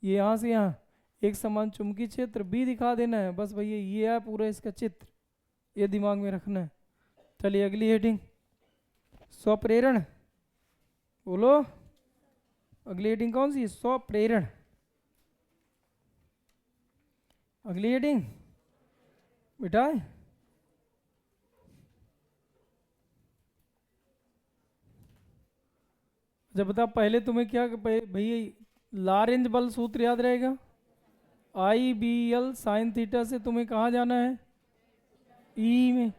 ये यहाँ से यहाँ एक समान चुंबकीय क्षेत्र बी दिखा देना है, बस भैया ये है पूरा इसका चित्र, ये दिमाग में रखना है। चलिए अगली हेडिंग, स्वप्रेरण। बोलो अगली हेडिंग कौन सी है? स्वप्रेरण। अगली हेडिंग बेटा, जब बता पहले तुम्हें क्या भैया लारेंज बल सूत्र याद रहेगा, आई बी एल साइन थीटा से तुम्हें कहाँ जाना है? ई में।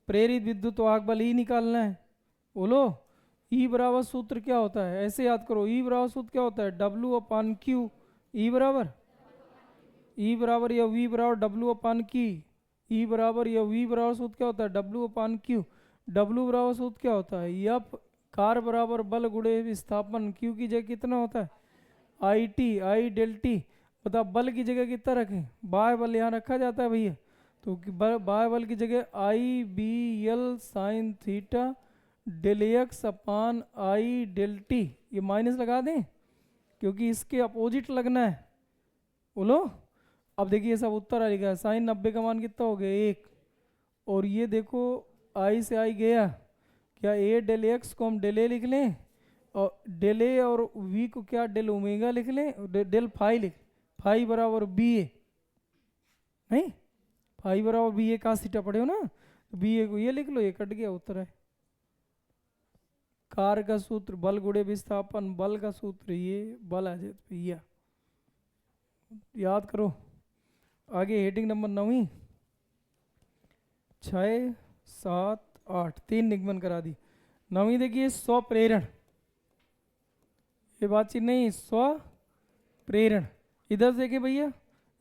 प्रेरित विद्युत वाहक बल ई निकालना है। बोलो ई बराबर सूत्र क्या होता है? ऐसे याद करो, ई बराबर सूत्र क्या होता है? डब्ल्यू अपान क्यू। ई बराबर या वी बराबर डब्ल्यू अपान की। ई बराबर या वी बराबर सूत्र क्या होता है? डब्ल्यू अपान क्यू। डब्ल्यू बराबर सूत्र क्या होता है? एफ कार बराबर बल गुणे विस्थापन। क्यू की जगह कितना होता है? I T, I del T. बता बल की जगह कितना रखें? बाह्य बल यहाँ रखा जाता है भैया, तो बाह्य बल की जगह I B L sine theta del X upon I del T. ये माइनस लगा दें क्योंकि इसके अपोजिट लगना है। बोलो अब देखिए सब उत्तर आ लिखा है। साइन 90 का मान कितना हो गया? 1। और ये देखो आई से आई गया, क्या ए डेल एक्स को हम डेल ए लिख लें, और डेल ए और वी को क्या डेल ओमेगा लिख लें, डेल फाई लिख, फाई बराबर बी ए। नहीं, फाई बराबर बी ए का सीटा पढ़े हो ना, तो बी ए को ये लिख लो, ये कट गया, उत्तर है। कार का सूत्र बल गुणे विस्थापन, बल का सूत्र ये, बल आ जाए भैया, याद करो। आगे हेडिंग नंबर 9, 6, 7, 8, 3 निगमन करा दी। 9 देखिए स्वप्रेरण, ये बातचीत नहीं, स्वप्रेरण। इधर देखिए भैया,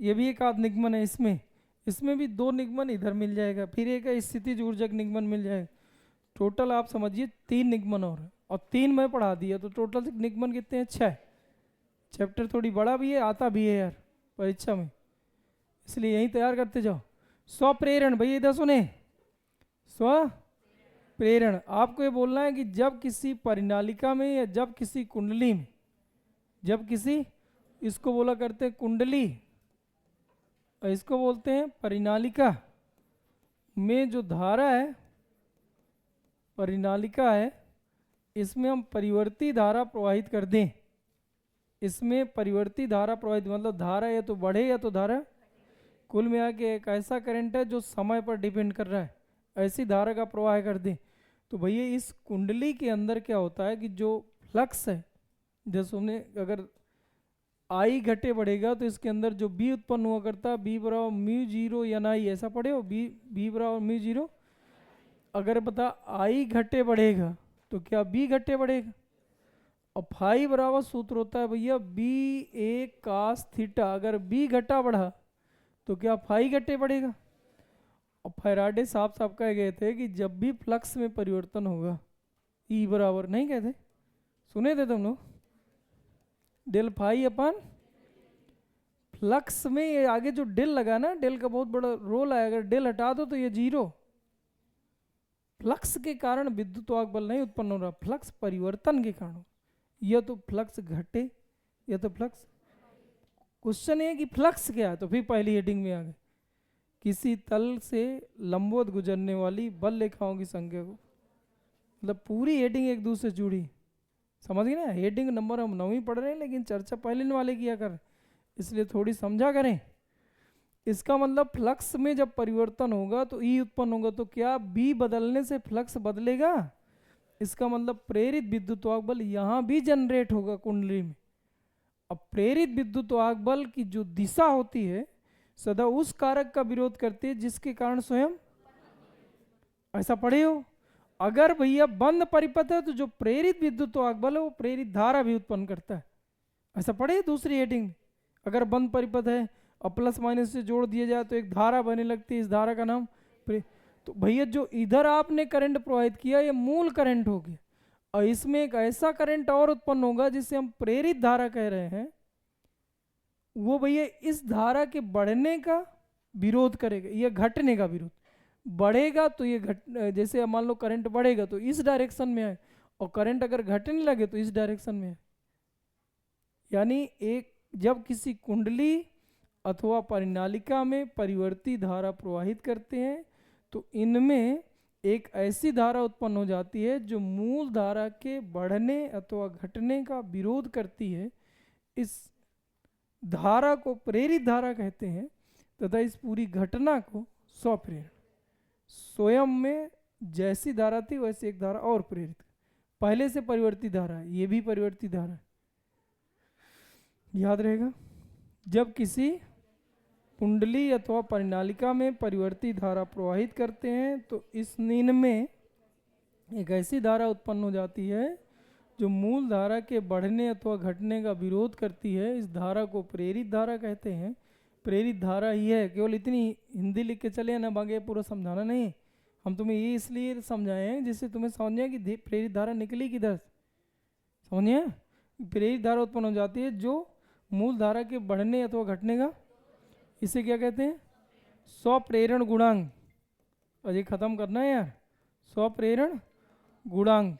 ये भी एक आध निगमन है, इसमें भी 2 निगमन इधर मिल जाएगा, फिर एक स्थितिज ऊर्जक निगमन मिल जाएगा। टोटल आप समझिए 3 निगमन और 3 मैं पढ़ा दिया, तो टोटल निगमन कितने हैं? 6। चैप्टर थोड़ी बड़ा भी है, आता भी है यार परीक्षा में, इसलिए यहीं तैयार करते जाओ। स्वप्रेरण भैया इधर सुने, स्वप्रेरण आपको ये बोलना है कि जब किसी परिनालिका में या जब किसी कुंडली में, जब किसी, इसको बोला करते हैं कुंडली और इसको बोलते हैं परिनालिका, में जो धारा है, परिनालिका है, इसमें हम परिवर्ती धारा प्रवाहित कर दें। इसमें परिवर्ती धारा प्रवाहित मतलब धारा या तो बढ़े या तो धारा, कुल मिला के एक ऐसा करंट है जो समय पर डिपेंड कर रहा है, ऐसी धारा का प्रवाह कर दें। तो भैया इस कुंडली के अंदर क्या होता है कि जो फ्लक्स है, जैसे हमने अगर आई घटे बढ़ेगा तो इसके अंदर जो बी उत्पन्न हुआ करता है, बी बराबर म्यू जीरो या आई, ऐसा पढ़े हो, बी बराबर म्यू जीरो। अगर बता आई घटे बढ़ेगा तो क्या बी घटे बढ़ेगा, और फाई बराबर सूत्र होता है भैया बी ए कास थीटा। अगर बी घटा बढ़ा तो क्या फाई घटे बढ़ेगा। और फैराडे साफ साफ कह गए थे कि जब भी फ्लक्स में परिवर्तन होगा, ई बराबर, नहीं कहते, सुने थे तुम लोग, डेल फाई अपन फ्लक्स में, ये आगे जो डेल लगा ना, डेल का बहुत बड़ा रोल है, अगर डेल हटा दो तो ये जीरो। फ्लक्स के कारण विद्युत वाहक बल नहीं उत्पन्न हो रहा, फ्लक्स परिवर्तन के कारण, या तो फ्लक्स घटे या तो फ्लक्स। क्वेश्चन है कि फ्लक्स क्या है, तो फिर पहली हेडिंग में आ गए, किसी तल से लंबवत गुजरने वाली बल रेखाओं की संख्या को, मतलब पूरी हेडिंग एक दूसरे से जुड़ी। समझ गए ना, हेडिंग नंबर हम 9वीं पढ़ रहे हैं लेकिन चर्चा पहले वाले किया कर, इसलिए थोड़ी समझा करें। इसका मतलब फ्लक्स में जब परिवर्तन होगा तो ई उत्पन्न होगा, तो क्या बी बदलने से फ्लक्स बदलेगा? इसका मतलब प्रेरित विद्युतवाहक बल यहाँ भी जनरेट होगा कुंडली में। अब प्रेरित विद्युतवाहक बल की जो दिशा होती है सदा उस कारक का विरोध करती है जिसके कारण स्वयं, ऐसा पढ़े हो। अगर भैया बंद परिपथ है तो जो प्रेरित विद्युतवाहक बल है वो प्रेरित धारा भी उत्पन्न करता है, ऐसा पढ़े दूसरी हेडिंग में। अगर बंद परिपथ है और प्लस माइनस से जोड़ दिया जाए तो एक धारा बनने लगती है, इस धारा का नाम तो भैया जो इधर आपने करंट प्रवाहित किया ये मूल करंट हो गया, और इसमें एक ऐसा करंट और उत्पन्न होगा जिसे हम प्रेरित धारा कह रहे हैं, वो भैया इस धारा के बढ़ने का विरोध करेगा, ये घटने का विरोध। बढ़ेगा तो ये जैसे मान लो करंट बढ़ेगा तो इस डायरेक्शन में आए, और करंट अगर घटने लगे तो इस डायरेक्शन में आए। यानी एक जब किसी कुंडली अथवा परिनालिका में परिवर्ती धारा प्रवाहित करते हैं तो इनमें एक ऐसी धारा उत्पन्न हो जाती है जो मूल धारा के बढ़ने अथवा घटने का विरोध करती है। इस धारा को प्रेरित धारा कहते हैं तथा इस पूरी घटना को स्वप्रेरण, स्वयं में जैसी धारा थी वैसी एक धारा और प्रेरित, पहले से परिवर्ती धारा है, ये भी परिवर्ती धारा है, याद रहेगा। जब किसी कुंडली अथवा परिनालिका में परिवर्ती धारा प्रवाहित करते हैं तो इस नीन में एक ऐसी धारा उत्पन्न हो जाती है जो मूल धारा के बढ़ने अथवा घटने का विरोध करती है। इस धारा को प्रेरित धारा कहते हैं। प्रेरित धारा ही है, केवल इतनी हिंदी लिख के चले ना, बाकी पूरा समझाना नहीं, हम तुम्हें ये इसलिए समझाए हैं जिससे तुम्हें समझ जाए कि प्रेरित धारा निकली किधर, समझिए। प्रेरित धारा उत्पन्न हो जाती है जो मूल धारा के बढ़ने अथवा घटने का, इसे क्या कहते हैं? स्वप्रेरण गुणांक। अजय खत्म करना है यार, स्वप्रेरण गुणांक,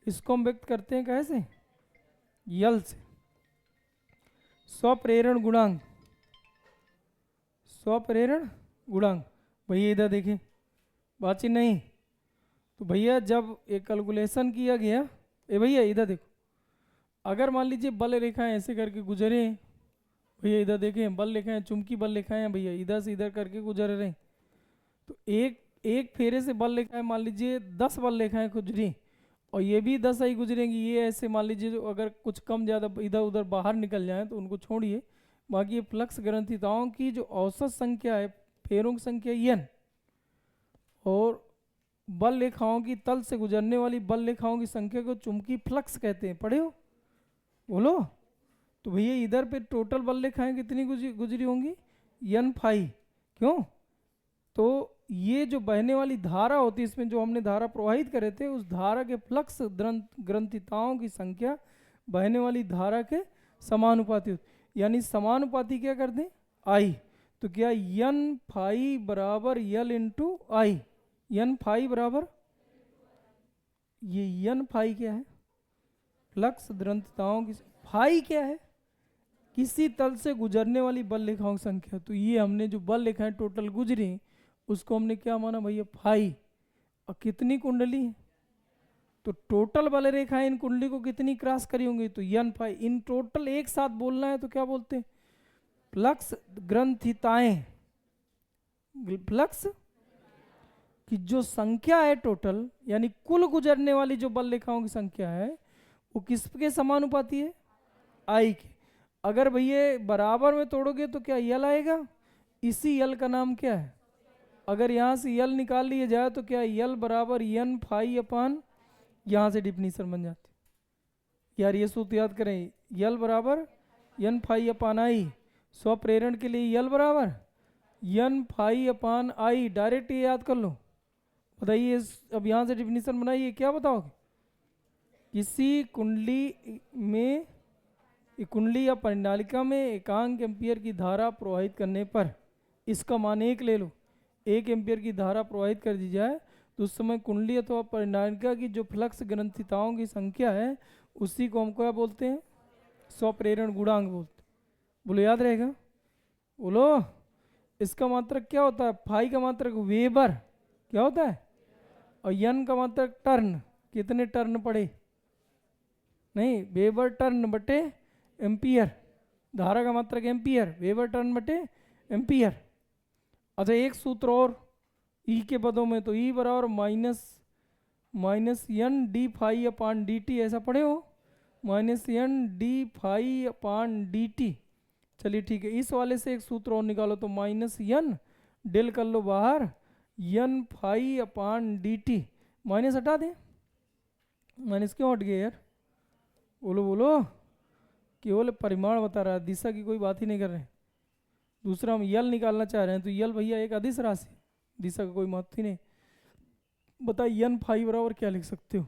इसको हम व्यक्त करते हैं कैसे? यल से। स्वप्रेरण गुणांक, स्वप्रेरण गुणांक। भैया इधर देखें, बातचीत नहीं तो भैया जब एक कैलकुलेशन किया गया, ए भैया इधर देखो, अगर मान लीजिए बल रेखाएं ऐसे करके गुजरे, भैया इधर देखें बल रेखाएं, चुंबकीय बल रेखाएं हैं भैया, इधर से इधर करके गुजर रहे, तो एक फेरे से बल रेखाएं मान लीजिए 10 बल रेखाएं गुजरी और ये भी 10 ही गुजरेंगी। ये ऐसे मान लीजिए जो अगर कुछ कम ज़्यादा इधर उधर बाहर निकल जाए तो उनको छोड़िए, बाकी ये फ्लक्स ग्रंथिताओं की जो औसत संख्या है, फेरों की संख्या n, और बल रेखाओं की तल से गुजरने वाली बल रेखाओं की संख्या को चुंबकीय फ्लक्स कहते हैं। पढ़े हो? बोलो। तो भैया इधर पे टोटल बल रेखाएं कितनी गुजरी होंगी? n phi. क्यों? तो ये जो बहने वाली धारा होती है, इसमें जो हमने धारा प्रवाहित करे थे, उस धारा के फ्लक्स ग्रंथिताओं की संख्या बहने वाली धारा के समानुपाती होती, यानी समानुपाती क्या कर दें? आई। तो क्या n फाई बराबर यल इंटू आई, n फाई बराबर, ये n फाई क्या है? फ्लक्स ग्रंथिताओं की, फाई क्या है? किसी तल से गुजरने वाली बल रेखाओं की संख्या। तो ये हमने जो बल रेखाएं टोटल गुजरी उसको हमने क्या माना भैया? फाई। और कितनी कुंडली है तो टोटल बल रेखाएं इन कुंडली को कितनी क्रॉस करी होंगी? तो n फाई। इन टोटल एक साथ बोलना है तो क्या बोलते हैं? फ्लक्स ग्रंथिताएं, फ्लक्स की जो संख्या है टोटल, यानी कुल गुजरने वाली जो बल रेखाओं की संख्या है वो किसके समानुपाती है? आई के। अगर भैया बराबर में तोड़ोगे तो क्या यल आएगा? इसी यल का नाम क्या है? अगर यहाँ से यल निकाल लिया जाए तो क्या यल बराबर n फाई अपान, यहाँ से डिफिनीशन बन जाती यार, ये सूत्र याद करें, यल बराबर n फाई अपान आई। स्वप्रेरण के लिए यल बराबर n फाई अपान आई, डायरेक्ट ये याद कर लो। बताइए अब यहाँ से डिफिनीशन बनाइए, क्या बताओगे? किसी कुंडली में, कुंडली या परिनालिका में एकांक एम्पियर की धारा प्रवाहित करने पर, इसका मान 1 ले लो, 1 एम्पियर की धारा प्रवाहित कर दी जाए तो उस समय कुंडली अथवा परिनालिका की जो फ्लक्स ग्रंथिताओं की संख्या है उसी को हम क्या बोलते हैं? स्वप्रेरण गुणांक बोलते। बोलो, याद रहेगा? बोलो। इसका मात्रक क्या होता है? फाई का मात्रक वेबर, क्या होता है? और n का मात्रक टर्न, कितने टर्न पड़े? नहीं, वेबर टर्न बटे एम्पियर, धारा का मात्रक एम्पियर, वेबर टर्न बटे एम्पियर। अच्छा एक सूत्र और ई के पदों में, तो ई बराबर माइनस एन डी फाई अपान डी टी, ऐसा पढ़े हो, माइनस एन डी फाई अपान डी टी। चलिए ठीक है, इस वाले से एक सूत्र और निकालो, तो माइनस एन डेल कर लो बाहर, एन फाई अपान डी टी, माइनस हटा दें। माइनस क्यों हट गया यार, बोलो बोलो, केवल परिमाण बता रहा है, दिशा की कोई बात ही नहीं कर रहे हैं। दूसरा हम यल निकालना चाह रहे हैं, तो यल भैया एक अदिश राशि, दिशा का कोई महत्व ही नहीं। बताइए एन फाई बराबर क्या लिख सकते हो,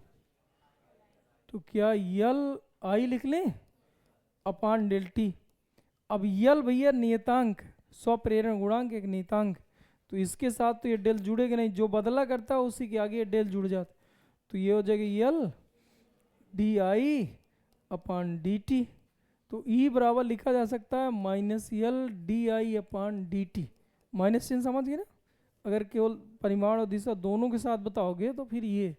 तो क्या यल आई लिख लें अपान डेल टी। अब यल भैया नियतांक, स्वप्रेरण गुणांक एक नियतांक, तो इसके साथ तो ये डेल जुड़ेगा नहीं, जो बदला करता है उसी के आगे ये डेल जुड़ जाता, तो ये हो जाएगा L D I upon D T. तो ई बराबर लिखा जा सकता है minus L D I upon D T. Minus चिन्ह समझ गए ना, अगर केवल परिमाण और दिशा दोनों के साथ बताओगे तो फिर ये,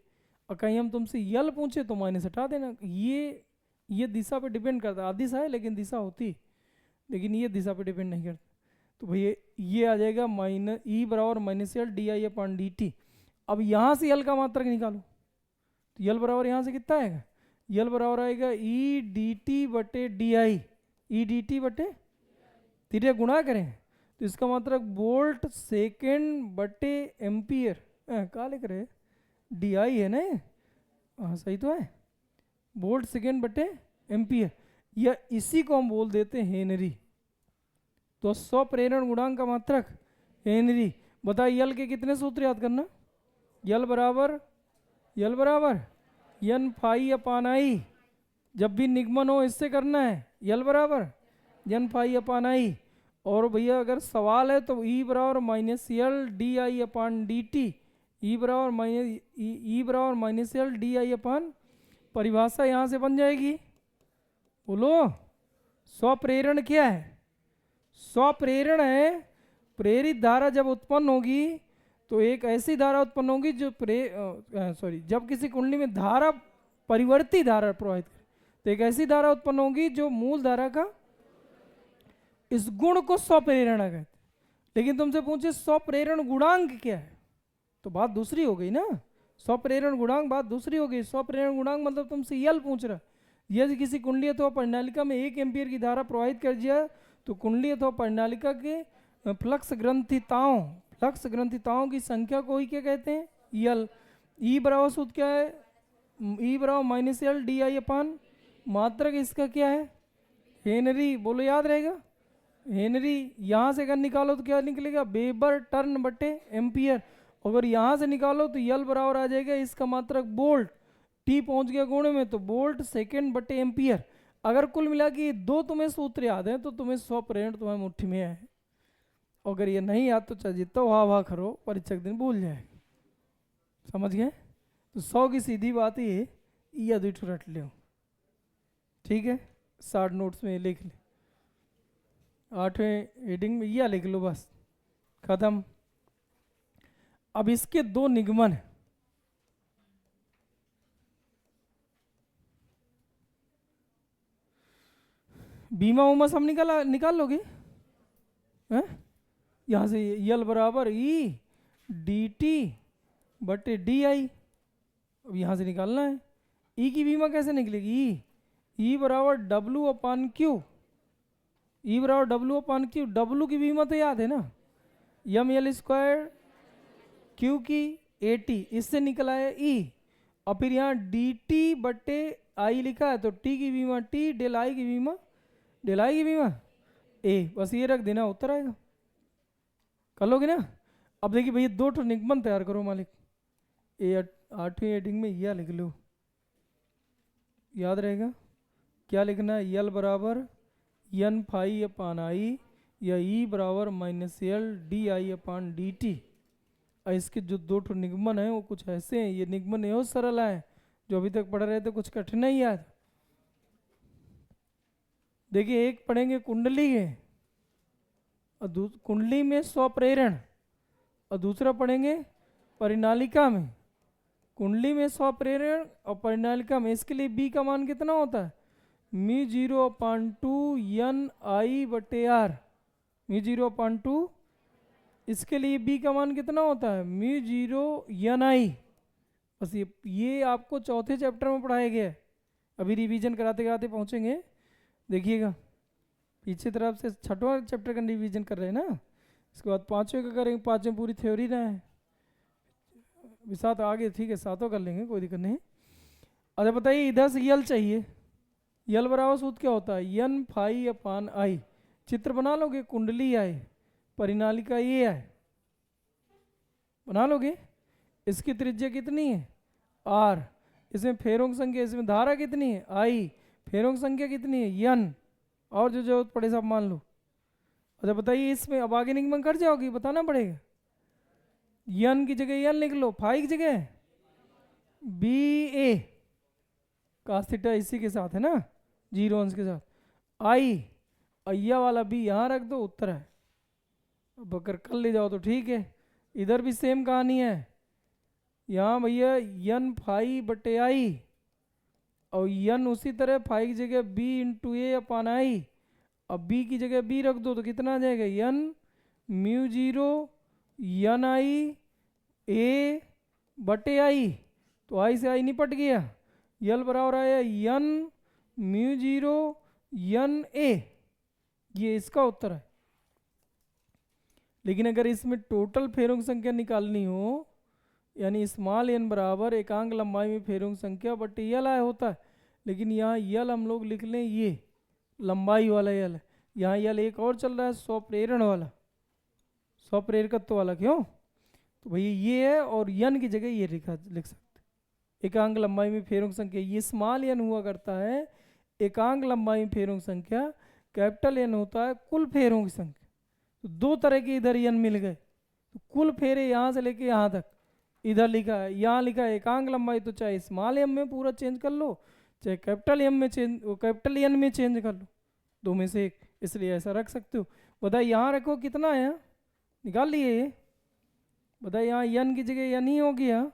और कहीं हम तुमसे यल पूछे तो माइनस हटा देना। ये दिशा पे डिपेंड करता है, अदिश है लेकिन दिशा होती, लेकिन ये दिशा पे डिपेंड नहीं करता। तो भैया ये आ जाएगा माइनस ई बराबर minus L D I upon D T. अब यहाँ से यल का मात्रक निकालो, तो यल बराबर यहाँ से कितना आएगा, यल बराबर आएगा ई डी टी बटे D I, E D T बटे तीरे गुणा करें, तो इसका मात्रक वोल्ट सेकेंड बटे एम्पियर, कहा लिख रहे डी आई है ना, हाँ सही तो है, वोल्ट सेकेंड बटे एम्पियर, या इसी को हम बोल देते हैं हेनरी। तो स्वप्रेरण गुणांक का मात्रक हेनरी। बताइए यल के कितने सूत्र याद करना, यल बराबर एन फाई अपान आई, जब भी निगमन हो इससे करना है, यल बराबर एन फाई अपान आई। और भैया अगर सवाल है तो ई बराबर minus L D I upon D T, E बराबर माइनस यल डी आई अपान, परिभाषा यहाँ से बन जाएगी, बोलो स्वप्रेरण क्या है, स्वप्रेरण है प्रेरित धारा जब उत्पन्न होगी तो एक ऐसी धारा उत्पन्न होगी जो जब किसी कुंडली में धारा परिवर्ती धारा प्रवाहित करे, तो एक ऐसी धारा उत्पन्न होगी जो मूल धारा का इस गुण को स्वप्रेरणा कहते हैं। लेकिन तुमसे पूछे स्वप्रेरण गुणांक क्या है, तो बात दूसरी हो गई ना, स्वप्रेरण गुणांक बात दूसरी हो गई। स्वप्रेरण गुणांक मतलब तुमसे यल पूछ रहा, यदि किसी कुंडली अथवा प्रणालिका में 1 एम्पियर की धारा प्रवाहित कर दिया तो कुंडली अथवा प्रणालिका के फ्लक्स ग्रंथिताओं की संख्या को ही क्या कहते हैं, यल। ई बराबर सूत्र क्या है, ई बराबर माइनस यल डी आई अपान, मात्रक इसका क्या है हेनरी, बोलो याद रहेगा हेनरी। यहाँ से अगर निकालो तो क्या निकलेगा, वेबर टर्न बटे एम्पियर। अगर यहाँ से निकालो तो यल बराबर आ जाएगा इसका मात्रक वोल्ट, टी पहुँच गया गुण में तो वोल्ट सेकेंड बटे एम्पियर। अगर कुल मिला के दो तुम्हें सूत्र याद हैं तो तुम्हें स्वप्रेरण तुम्हारी मुट्ठी में है, अगर ये नहीं याद तो चाहिए तो वाह करो, परीक्षा के दिन भूल जाए, समझ गए। तो 100 की सीधी बात ये यदि रट लो, ठीक है, 60 नोट्स में लिख ले, 8वें हेडिंग में यह लिख लो, बस खत्म। अब इसके दो निगमन है, बीमा उमा सब निकाल लोगे हैं, यहाँ से यल बराबर ई डी टी बटे डी आई, अब यहाँ से निकालना है। ई की बीमा कैसे निकलेगी, ई बराबर डब्लू अपान क्यू, ई बराबर डब्लू अपान क्यू, डब्लू की बीमा तो याद है ना, यम एल स्क्वायर, क्यू की ए टी, इससे निकला है ई, और फिर यहाँ डी टी बटे आई लिखा है, तो टी की बीमा टी, डेल आई की बीमा डेल आई की बीमा ए, बस ये रख देना, उत्तर आएगा, कर लोगे ना। अब देखिए भैया दो ठो निगमन तैयार करो मालिक, ए 8वीं हेडिंग में यह लिख लो, याद रहेगा क्या लिखना है, यल बराबर एन फाई अपान आई, या ई बराबर minus L D I upon D T. इसके जो दो ठो निगमन है वो कुछ ऐसे हैं, ये निगमन यहो सरल है जो अभी तक पढ़ रहे थे, कुछ कठिन नहीं याद। देखिए एक पढ़ेंगे कुंडली के, और कुंडली में स्वप्रेरण, और दूसरा पढ़ेंगे परिनालिका में। कुंडली में 100 प्रेरण और परिनालिका में, इसके लिए बी का मान कितना होता है, μ0/2 n I बटे r, μ0/2, इसके लिए बी का मान कितना होता है, μ0 n I। बस ये आपको चौथे चैप्टर में पढ़ाया गया है, अभी रिवीजन कराते कराते पहुंचेंगे, देखिएगा पीछे तरफ से छठवां चैप्टर का रिवीजन कर रहे हैं ना, इसके बाद पांचवें का करेंगे, पांचवें पूरी थ्योरी ना है, सात आगे ठीक है, सातों कर लेंगे, कोई दिक्कत नहीं। अच्छा बताइए, इधर से यल चाहिए, यल बराबर सूत्र क्या होता है, n phi/I। चित्र बना लोगे, कुंडली आई, परिनालिका ये है, बना लोगे। इसकी त्रिज्या कितनी है, r, इसमें फेरों की संख्या, इसमें धारा कितनी है, I, फेरों की संख्या कितनी है, n, और जो जरूरत पड़े सब मान लो। अच्छा बताइए, इसमें अब आगे निगमन कर जाओगी, बताना पड़ेगा, n की जगह n लिख लो, फाई की जगह BA, cos थीटा इसी के साथ है ना, 0 अंश के साथ, I, अय्या वाला B यहाँ रख दो, उत्तर है। अब अगर कर ले जाओ तो ठीक है, इधर भी सेम कहानी है, यहाँ भैया n phi/I, और n उसी तरह फाई की जगह B × A/I, अब B की जगह B रख दो तो कितना आ जाएगा, n μ0 n I A बटे I, तो I से I निपट गया, यल बराबर आया n μ0 n A, ये इसका उत्तर है। लेकिन अगर इसमें टोटल फेरों की संख्या निकालनी हो, यानी स्मॉल n बराबर एकांक लंबाई में फेरों की संख्या बटे यल आया होता है, लेकिन यहाँ यल हम लोग लिख लें, ये लंबाई वाला यल है, यहाँ यल एक और चल रहा है, 100 प्रेरण वाला, 100 प्रेरकत्व वाला, क्यों, तो भैया ये है, और n की जगह ये लिख सकते, एकांक लंबाई में फेरों की संख्या, ये स्मॉल n हुआ करता है, एकांक लंबाई में फेरों की संख्या, कैपिटल N होता है कुल फेरों की संख्या। तो दो तरह के इधर n मिल गए, तो कुल फेरे यहाँ से लेके यहाँ तक इधर लिखा है, यहाँ लिखा है एकांक लंबाई, तो चाहे स्मॉल m में पूरा चेंज कर लो, चाहे कैपिटल M में चेंज, कैपिटल N में चेंज कर लो, दो में से एक, इसलिए ऐसा रख सकते हो। बताइए यहाँ रखो कितना है, निकाल लिए ये, बताइए यहाँ n की जगह n ही हो गया,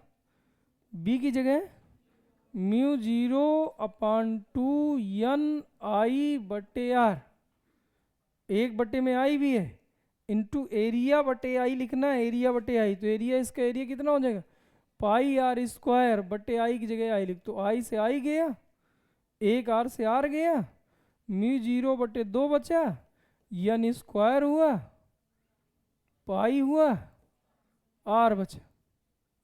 b की जगह μ0/2 n I बटे r, एक बटे में I भी है, इंटू एरिया बटे I लिखना है, एरिया बटे I, तो एरिया, इसका एरिया कितना हो जाएगा, πr² बटे I की जगह I लिख, तो I से I गया, एक R से R गया, μ0/2 बचा, n स्क्वायर हुआ, पाई हुआ, R बचा,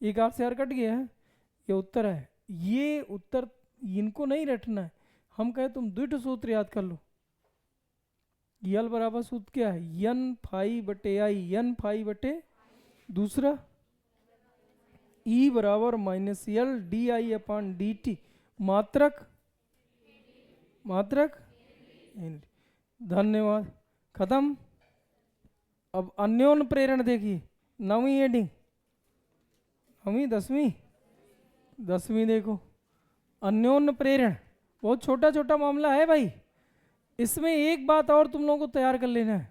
एक R से R कट गया है, ये उत्तर है। ये उत्तर इनको नहीं रटना है, हम कहे तुम द्विट सूत्र याद कर लो, यल बराबर सूत्र क्या है, n phi/I, n phi बटे दूसरा E बराबर -L DI/dt, मात्रक मात्रक, धन्यवाद, खत्म। अब अन्योन्य प्रेरण देखिए, 9वीं हेडिंग, 9वीं 10वीं देखो, अन्योन्य प्रेरण बहुत छोटा छोटा मामला है भाई, इसमें एक बात और तुम लोगों को तैयार कर लेना है।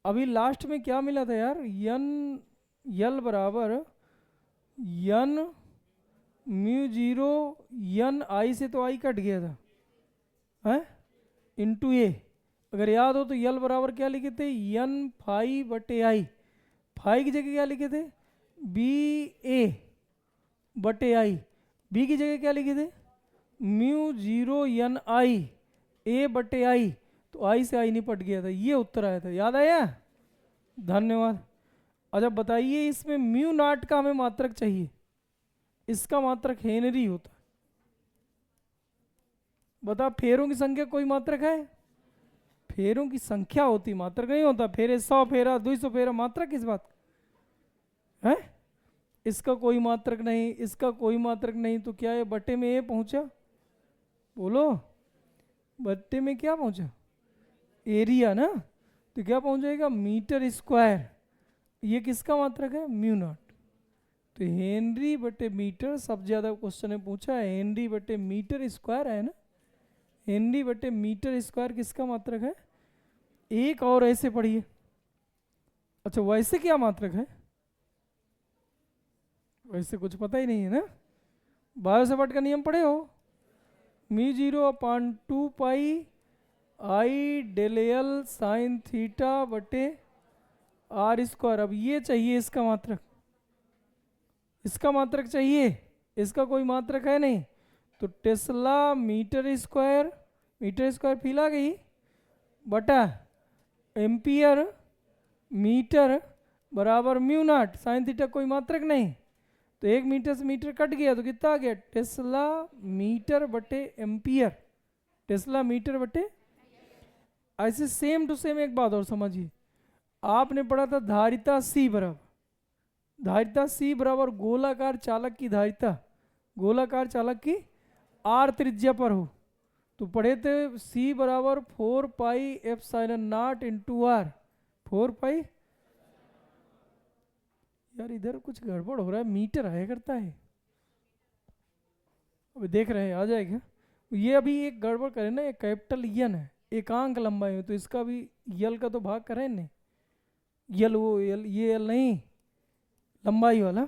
अभी लास्ट में क्या मिला था यार, यल बराबर n μ0 n I से तो I कट गया था, है इंटू A, अगर याद हो तो यल बराबर क्या लिखे थे, n phi/I, फाई की जगह क्या लिखे थे, BA बटे I, B की जगह क्या लिखे थे, μ0 n I A बटे I, तो I से I निपट गया था, ये उत्तर आया था, याद आया, धन्यवाद। अच्छा बताइए, इसमें μ0 का हमें मात्रक चाहिए, इसका मात्रक हेनरी होता है, बता फेरों की संख्या कोई मात्रक है, फेरों की संख्या होती, मात्रक नहीं होता, फेरे 100 फेरा 200 फेरा, मात्रक किस बात है, इसका कोई मात्रक नहीं, इसका कोई मात्रक नहीं, तो क्या है, बटे में A पहुंचा, बोलो बट्टे में क्या पहुंचा, एरिया ना, तो क्या पहुंचेगा, मीटर स्क्वायर, ये किसका मात्रक है, μ0, तो हेनरी बटे मीटर, सबसे ज्यादा क्वेश्चन में पूछा है, हेनरी बटे मीटर स्क्वायर है ना, हेनरी बटे मीटर स्क्वायर किसका मात्रक है। एक और ऐसे पढ़िए, अच्छा वैसे क्या मात्रक है, वैसे कुछ पता ही नहीं है ना। बायो सेवर्ट का नियम पढ़े हो, μ0/2 पाई आई डेल एल साइन थीटा बटे आर स्क्वायर। अब ये चाहिए इसका मात्रक, इसका मात्रक चाहिए, इसका कोई मात्रक है नहीं, तो टेस्ला मीटर स्क्वायर फील आ गई बटा एम्पियर मीटर बराबर म्यू नॉट साइन थीटा, कोई मात्रक नहीं, तो 1 मीटर से मीटर कट गया तो कितना आ गया, टेस्ला मीटर बटे एम्पियर, टेस्ला मीटर बटे। ऐसे सेम टू सेम एक बात और समझिए, आपने पढ़ा था धारिता C बराबर, धारिता C बराबर गोलाकार चालक की धारिता, गोलाकार चालक की R त्रिज्या पर हो, तो पढ़े थे C बराबर 4 pi epsilon not into R, 4 pi. यार इधर कुछ गड़बड़ हो रहा है, मीटर आया करता है, अभी देख रहे हैं आ जाएगा। ये अभी एक गड़बड़ करे ना, एक कैपिटल यन है, एकांक लंबाई है, तो इसका भी यल का तो भाग करें नहीं, यल वो यल, ये यल नहीं लंबाई वाला,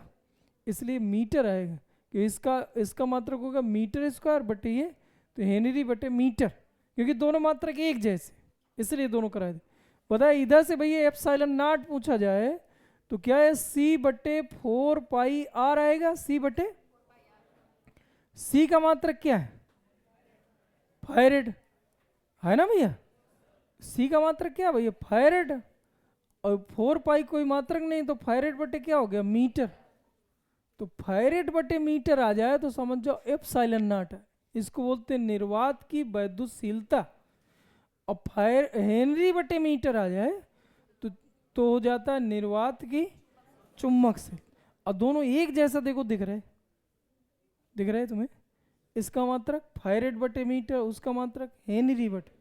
इसलिए मीटर आएगा कि इसका मात्रक होगा मीटर स्क्वायर बटे ये, तो हेनरी बटे मीटर, क्योंकि दोनों मात्रक एक जैसे, इसलिए दोनों करा दे। बताए इधर से भैया एप्सिलॉन नॉट पूछा जाए तो क्या है, C बटे 4 पाई आर आएगा, C बटे, C का मात्रक क्या है, फायरेड है ना भैया, C का मात्रक क्या है भैया, फायरेड, और 4 पाई कोई मात्रक नहीं, तो फायरेड बटे क्या हो गया, मीटर, तो फायरेड बटे मीटर आ जाए तो समझ जाओ एप्सिलॉन नॉट है, इसको बोलते हैं निर्वात की वैद्युतशीलता। अब हेनरी बटे मीटर आ जाए तो हो जाता है निर्वात की चुंबक से। अब दोनों एक जैसा देखो दिख रहे है तुम्हें, इसका मात्रक फायरेड बटे मीटर, उसका मात्रक हेनरी बटे,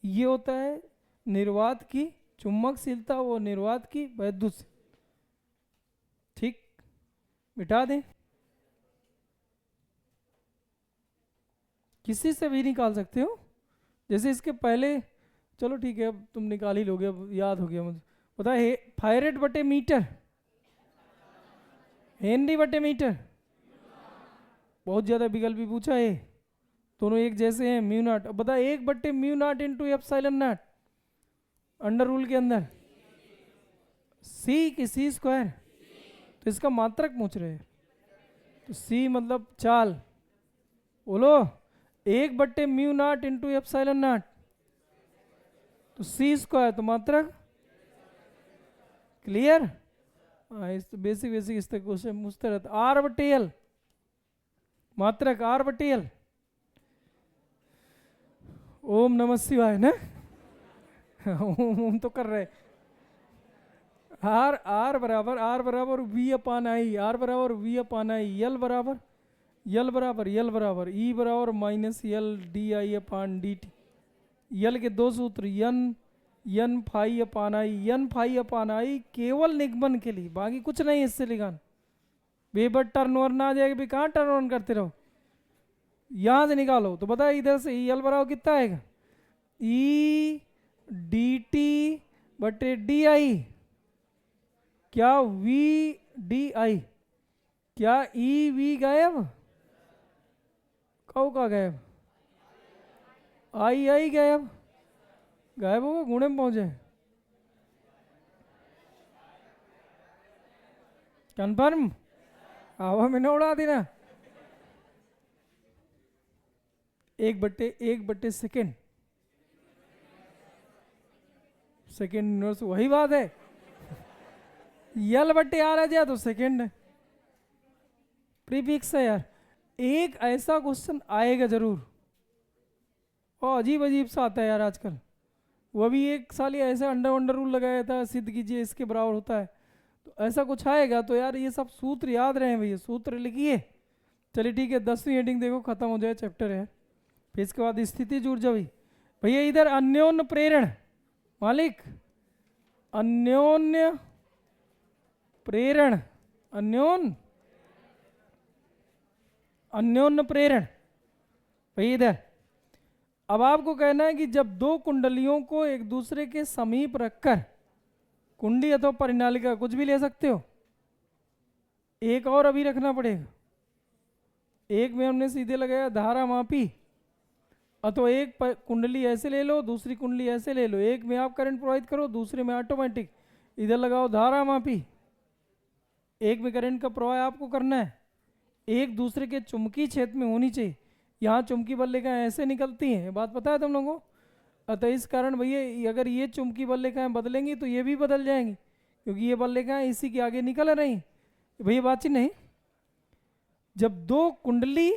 ये होता है निर्वात की चुंबकशीलता, वो निर्वात की वैद्युत। ठीक, मिटा दें, किसी से भी निकाल सकते हो, जैसे इसके पहले, चलो ठीक है अब तुम निकाल ही लोगे, अब याद हो गया मुझे, पता है फायरेड बटे मीटर, हेनरी बटे मीटर, बहुत ज्यादा विकल्प भी पूछा है, दोनों एक जैसे हैं, म्यू नॉट। अब बता 1 बटे mu naught into epsilon not under rule के अंदर, C की C स्क्वायर, तो इसका मात्रक पूछ रहे हैं, तो C मतलब चाल, बोलो 1 बटे mu naught into epsilon not, तो C स्क्वायर, तो मात्रक क्लियर। हाँ इस तो बेसिक इस तक क्वेश्चन पूछते रहता। R बटे L, मात्रक R बटे L, ओम नमः शिवाय ना ओम तो कर रहे, R बराबर V अपान आई, R बराबर V अपान आई, L बराबर E बराबर minus L D I upon D T. L के दो सूत्र, यन फाई अपान आई केवल निगमन के लिए, बाकी कुछ नहीं इससे लिखाना, बेबर टर्नओवर ना आ जाएगा भी, कहाँ टर्नओवर करते रहो, यहां से निकालो। तो बता इधर से यल बराबर कितना आएगा, ई डी टी बटे डी आई, क्या वी डी आई, क्या ई वी गायब, कौ का गायब, आई गायब होगा, गुणे में पहुंचे, कन्फर्म, हवा में न उड़ा देना। 1 बटे सेकेंड इनवर्स, वही बात है, यल बटे आ रहा जाए तो सेकेंड है, प्रीफिक्स है यार। एक ऐसा क्वेश्चन आएगा जरूर, और अजीब सा आता है यार आजकल, वो भी एक साल ही ऐसा अंडर रूल लगाया था, सिद्ध कीजिए इसके बराबर होता है, तो ऐसा कुछ आएगा, तो यार ये सब सूत्र याद रहे भैया, सूत्र लिखिए। चलिए ठीक है, 10वीं हेडिंग देखो, खत्म हो जाए चैप्टर है, फिर इसके बाद स्थिति ऊर्जा भी भैया, इधर अन्योन्य प्रेरण, मालिक अन्योन्य प्रेरण, अन्योन्य प्रेरण भैया इधर। अब आपको कहना है कि जब दो कुंडलियों को एक दूसरे के समीप रखकर, कुंडी अथवा परिनालिका कुछ भी ले सकते हो, एक और अभी रखना पड़ेगा। एक में हमने सीधे लगाया धारा मापी, अथवा एक कुंडली ऐसे ले लो, दूसरी कुंडली ऐसे ले लो। एक में आप करंट प्रवाहित करो, दूसरे में ऑटोमेटिक इधर लगाओ धारा मापी। एक में करंट का प्रवाह आपको करना है, एक दूसरे के चुंबकीय क्षेत्र में होनी चाहिए। यहाँ चुंबकीय बल्लेखाएं ऐसे निकलती हैं, बात पता है तुम लोगों को। अतः इस कारण भैया अगर ये चुंबकीय बल्लेखाएं बदलेंगी तो ये भी बदल जाएंगी, क्योंकि ये बल्लेखाएं इसी के आगे निकल रही। भैया बातचीत नहीं। जब दो कुंडली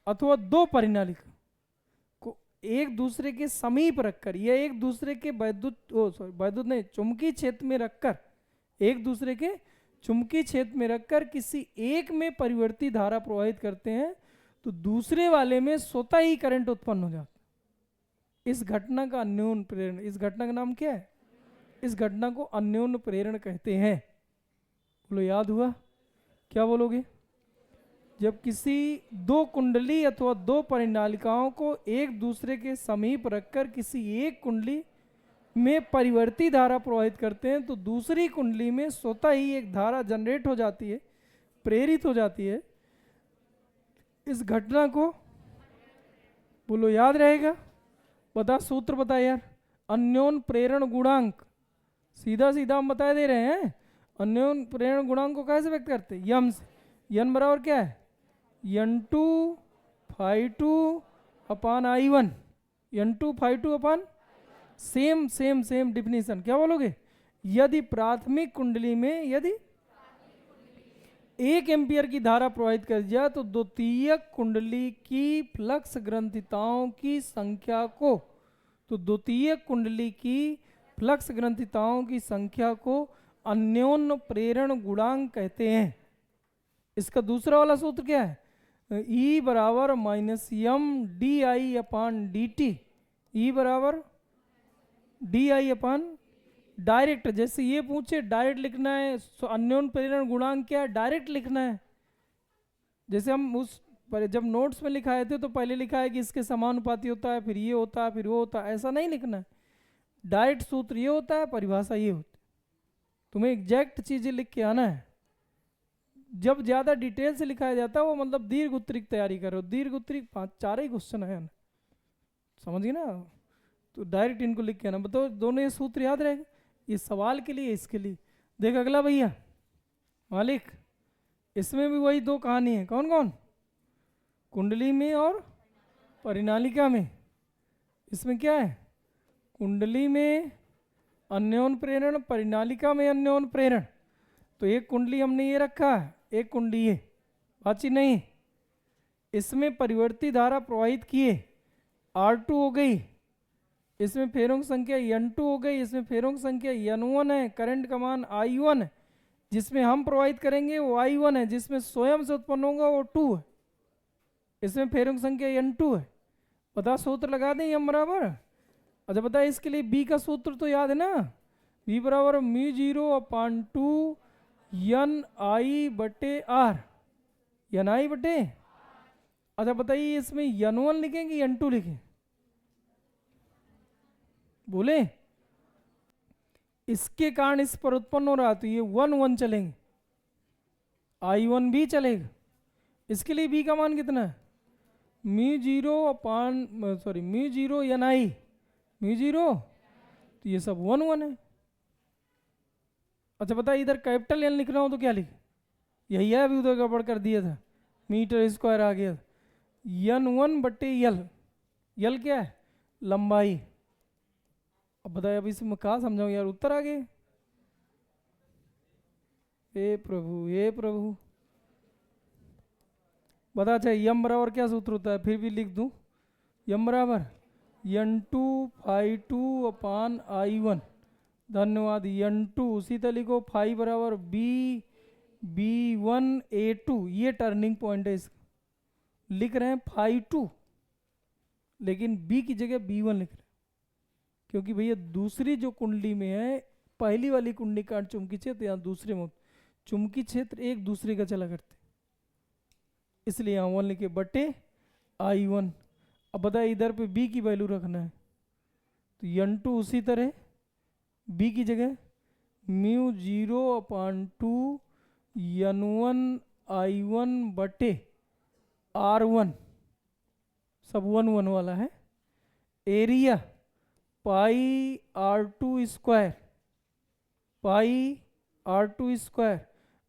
अथवा दो परिनालिका को एक दूसरे के समीप रखकर या एक दूसरे के वैद्युत नहीं चुंबकीय क्षेत्र में रखकर, एक दूसरे के चुंबकीय क्षेत्र में रखकर किसी एक में परिवर्ती धारा प्रवाहित करते हैं तो दूसरे वाले में स्वतः ही करंट उत्पन्न हो जाता है। इस घटना का अन्योन्य प्रेरण, इस घटना का नाम क्या है? इस घटना को अन्योन्य प्रेरण कहते हैं। बोलो याद हुआ? क्या बोलोगे? जब किसी दो कुंडली अथवा दो परिनालिकाओं को एक दूसरे के समीप रखकर किसी एक कुंडली में परिवर्ती धारा प्रवाहित करते हैं तो दूसरी कुंडली में स्वतः ही एक धारा जनरेट हो जाती है, प्रेरित हो जाती है। इस घटना को बोलो याद रहेगा? बता, सूत्र बता यार। अन्योन्य प्रेरण गुणांक, सीधा सीधा हम बता दे रहे हैं। अन्योन्य प्रेरण गुणांक को कैसे व्यक्त करते हैं? यम से। यन बराबर क्या है? N2 φ2 अपान I1। N2 φ2 अपान सेम डिफिनीशन। क्या बोलोगे? यदि प्राथमिक कुंडली में यदि 1 एम्पियर की धारा प्रवाहित कर जाए तो द्वितीयक कुंडली की फ्लक्स ग्रंथिताओं की संख्या को, तो द्वितीयक कुंडली की फ्लक्स ग्रंथिताओं की संख्या को अन्योन्य प्रेरण गुणांक कहते हैं। इसका दूसरा वाला सूत्र क्या है? E बराबर minus M D I upon D T. E बराबर डी आई अपान डायरेक्ट, जैसे ये पूछे डायरेक्ट लिखना है। अन्योन्य प्रेरण गुणांक क्या है? डायरेक्ट लिखना है। जैसे हम उस पर जब नोट्स में लिखाए थे तो पहले लिखा है कि इसके समानुपाती होता है, फिर ये होता है, फिर वो होता है। ऐसा नहीं लिखना है। डायरेक्ट सूत्र ये होता है, परिभाषा ये होती है। तुम्हें एग्जैक्ट चीजें लिख के आना है। जब ज्यादा डिटेल से लिखाया जाता है वो मतलब दीर्घ उत्तरीक तैयारी करो। दीर्घ उत्तरीक 4 ही क्वेश्चन है, समझ गए ना? तो डायरेक्ट इनको लिख के आना। बताओ दोनों ये सूत्र याद रहेगा? ये सवाल के लिए, इसके लिए। देख अगला भैया मालिक, इसमें भी वही दो कहानी है। कौन कौन? कुंडली में और परिनालिका में। इसमें क्या है? कुंडली में अन्योन्य प्रेरण, परिनालिका में अन्योन्य प्रेरण। तो एक कुंडली हमने ये रखा है, एक कुंडली ये, बातचीत नहीं। इसमें परिवर्ती धारा प्रवाहित किए, R2 हो गई, इसमें फेरों की संख्या N2 हो गई, इसमें फेरों की संख्या N1 है, करंट का मान I1 है, जिसमें हम प्रवाहित करेंगे वो I1 है, जिसमें स्वयं से उत्पन्न होगा वो 2 है। इसमें फेरों की संख्या N2 है। बता सूत्र लगा दें M बराबर। अच्छा बता, इसके लिए B का सूत्र तो याद है ना? B बराबर μ0 अपान 2 NI बटे R, NI बटे। अच्छा बताइए, इसमें N1 लिखें कि N2 लिखें? बोले इसके कारण इस पर उत्पन्न हो रहा तो ये 1 1 चलेंगे, I1 भी चलेगा। इसके लिए B का मान कितना है? μ0 अपान μ0 NI, μ0, तो ये सब 1 1 है। अच्छा बता, इधर कैपिटल N लिखना हो तो क्या लिखे? यही है, अभी उधर गड़बड़ कर दिया था, मीटर स्क्वायर आ गया। N1 बटे L, L क्या है? लंबाई। अब बताए, अब इसमें कहा समझाऊं यार, उत्तर आ गए। हे प्रभु, हे प्रभु। बता चाहिए यम बराबर क्या सूत्र होता है? फिर भी लिख दूं, यम बराबर N2 φ2 अपान I1। धन्यवाद। N2 उसी तरह लिखो, फाई बराबर B1 A2। ये टर्निंग पॉइंट है, इसका लिख रहे हैं φ2, लेकिन B की जगह B1 लिख रहे हैं, क्योंकि भैया दूसरी जो कुंडली में है, पहली वाली कुंडली का चुंबकीय क्षेत्र, या दूसरे में चुंबकीय क्षेत्र एक दूसरे का चला करते, इसलिए यहाँ 1 लिखे बटे I1। अब बताए इधर पे B की वैल्यू रखना है, तो N2 उसी तरह B की जगह μ0 अपान 2 N1 I1 बटे R1, सब 1 1 वाला है। एरिया पाई R2 स्क्वायर, पाई R2 स्क्वायर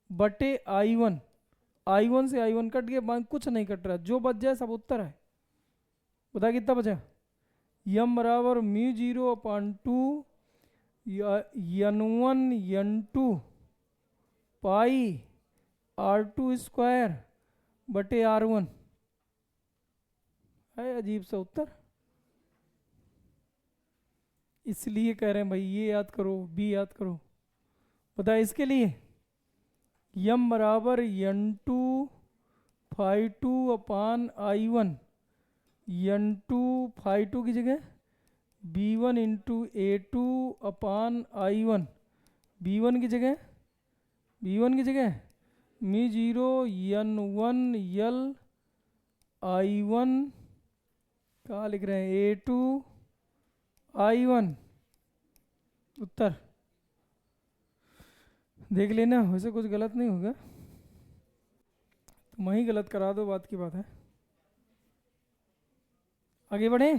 बटे I1, I1 से I1 कट गया, कुछ नहीं कट रहा, जो बच जाए सब उत्तर है। बता कितना बचा? यम बराबर μ0 अपान 2 N1 N2 पाई R2 स्क्वायर बटे R1 है। अजीब सा उत्तर, इसलिए कह रहे हैं भाई ये याद करो, बी याद करो। बता इसके लिए यम बराबर N2 φ2 अपान I1, N2 φ2 की जगह B1 इंटू A2 अपान I1, B1 की जगह μ0 N1 L I1 कहाँ लिख रहे हैं, A2 I1। उत्तर देख लेना, वैसे कुछ गलत नहीं होगा, तुम ही गलत करा दो, बात की बात है। आगे बढ़े,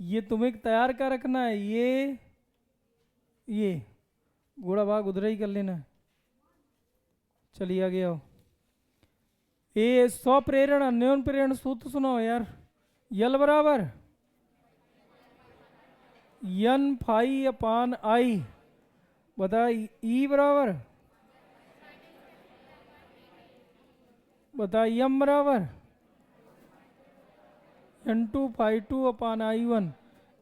ये तुम्हें तैयार कर रखना है, ये घोड़ा भाग उधर ही कर लेना है। चलिए आगे आओ। ये स्वप्रेरण अन्योन प्रेरण सूत्र सुनाओ यार। यल बराबर N फाई अपान I, बता E बराबर, बता M बराबर N2 φ2 अपान I1,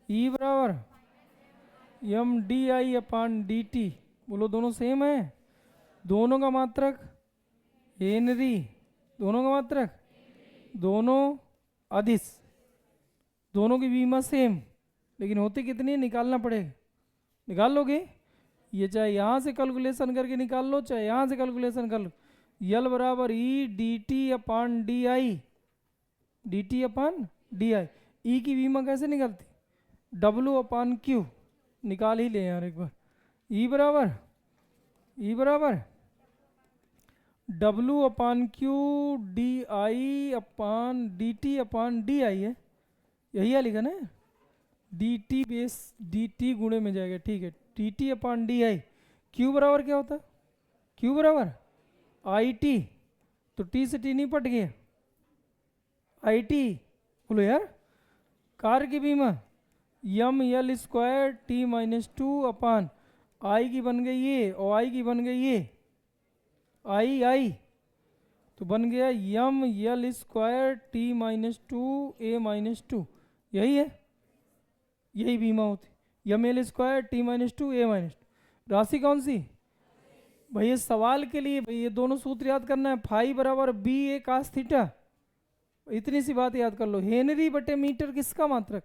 E बराबर M DI अपान DT। बोलो दोनों सेम है, दोनों का मात्रक हेनरी, दोनों का मात्रक, दोनों अदिश, दोनों की बीमा सेम, लेकिन होती कितनी निकालना पड़ेगा। निकाल लोगे, ये चाहे यहाँ से कैलकुलेशन करके निकाल लो, चाहे यहाँ से कैलकुलेशन कर लो। यल बराबर E D T upon D I, D T upon D I. E की बीमा कैसे निकलती, डब्लू अपान क्यू, निकाल ही ले यार एक बार। ई बराबर W upon Q D I upon D T upon D आई है, यही है लिखा ना, D T base D T गुणे में जाएगा, ठीक है। डी टी अपान डी आई। क्यू बराबर क्या होता है, क्यू बराबर आई टी, तो टी से टी नहीं पट गया, आई टी। बोलो यार, कार की बीमा M L square T minus 2 अपान आई की बन गई ये, और आई की बन गई ये, आई तो बन गया M L square T minus 2 ए माइनस 2, यही है, यही बीमा होती, M L square T minus 2 ए माइनस 2। राशि कौन सी भाई, ये सवाल के लिए भाई ये दोनों सूत्र याद करना है। फाई बराबर बी ए कास थीटा, इतनी सी बात याद कर लो। हेनरी बटे मीटर किसका मात्रक,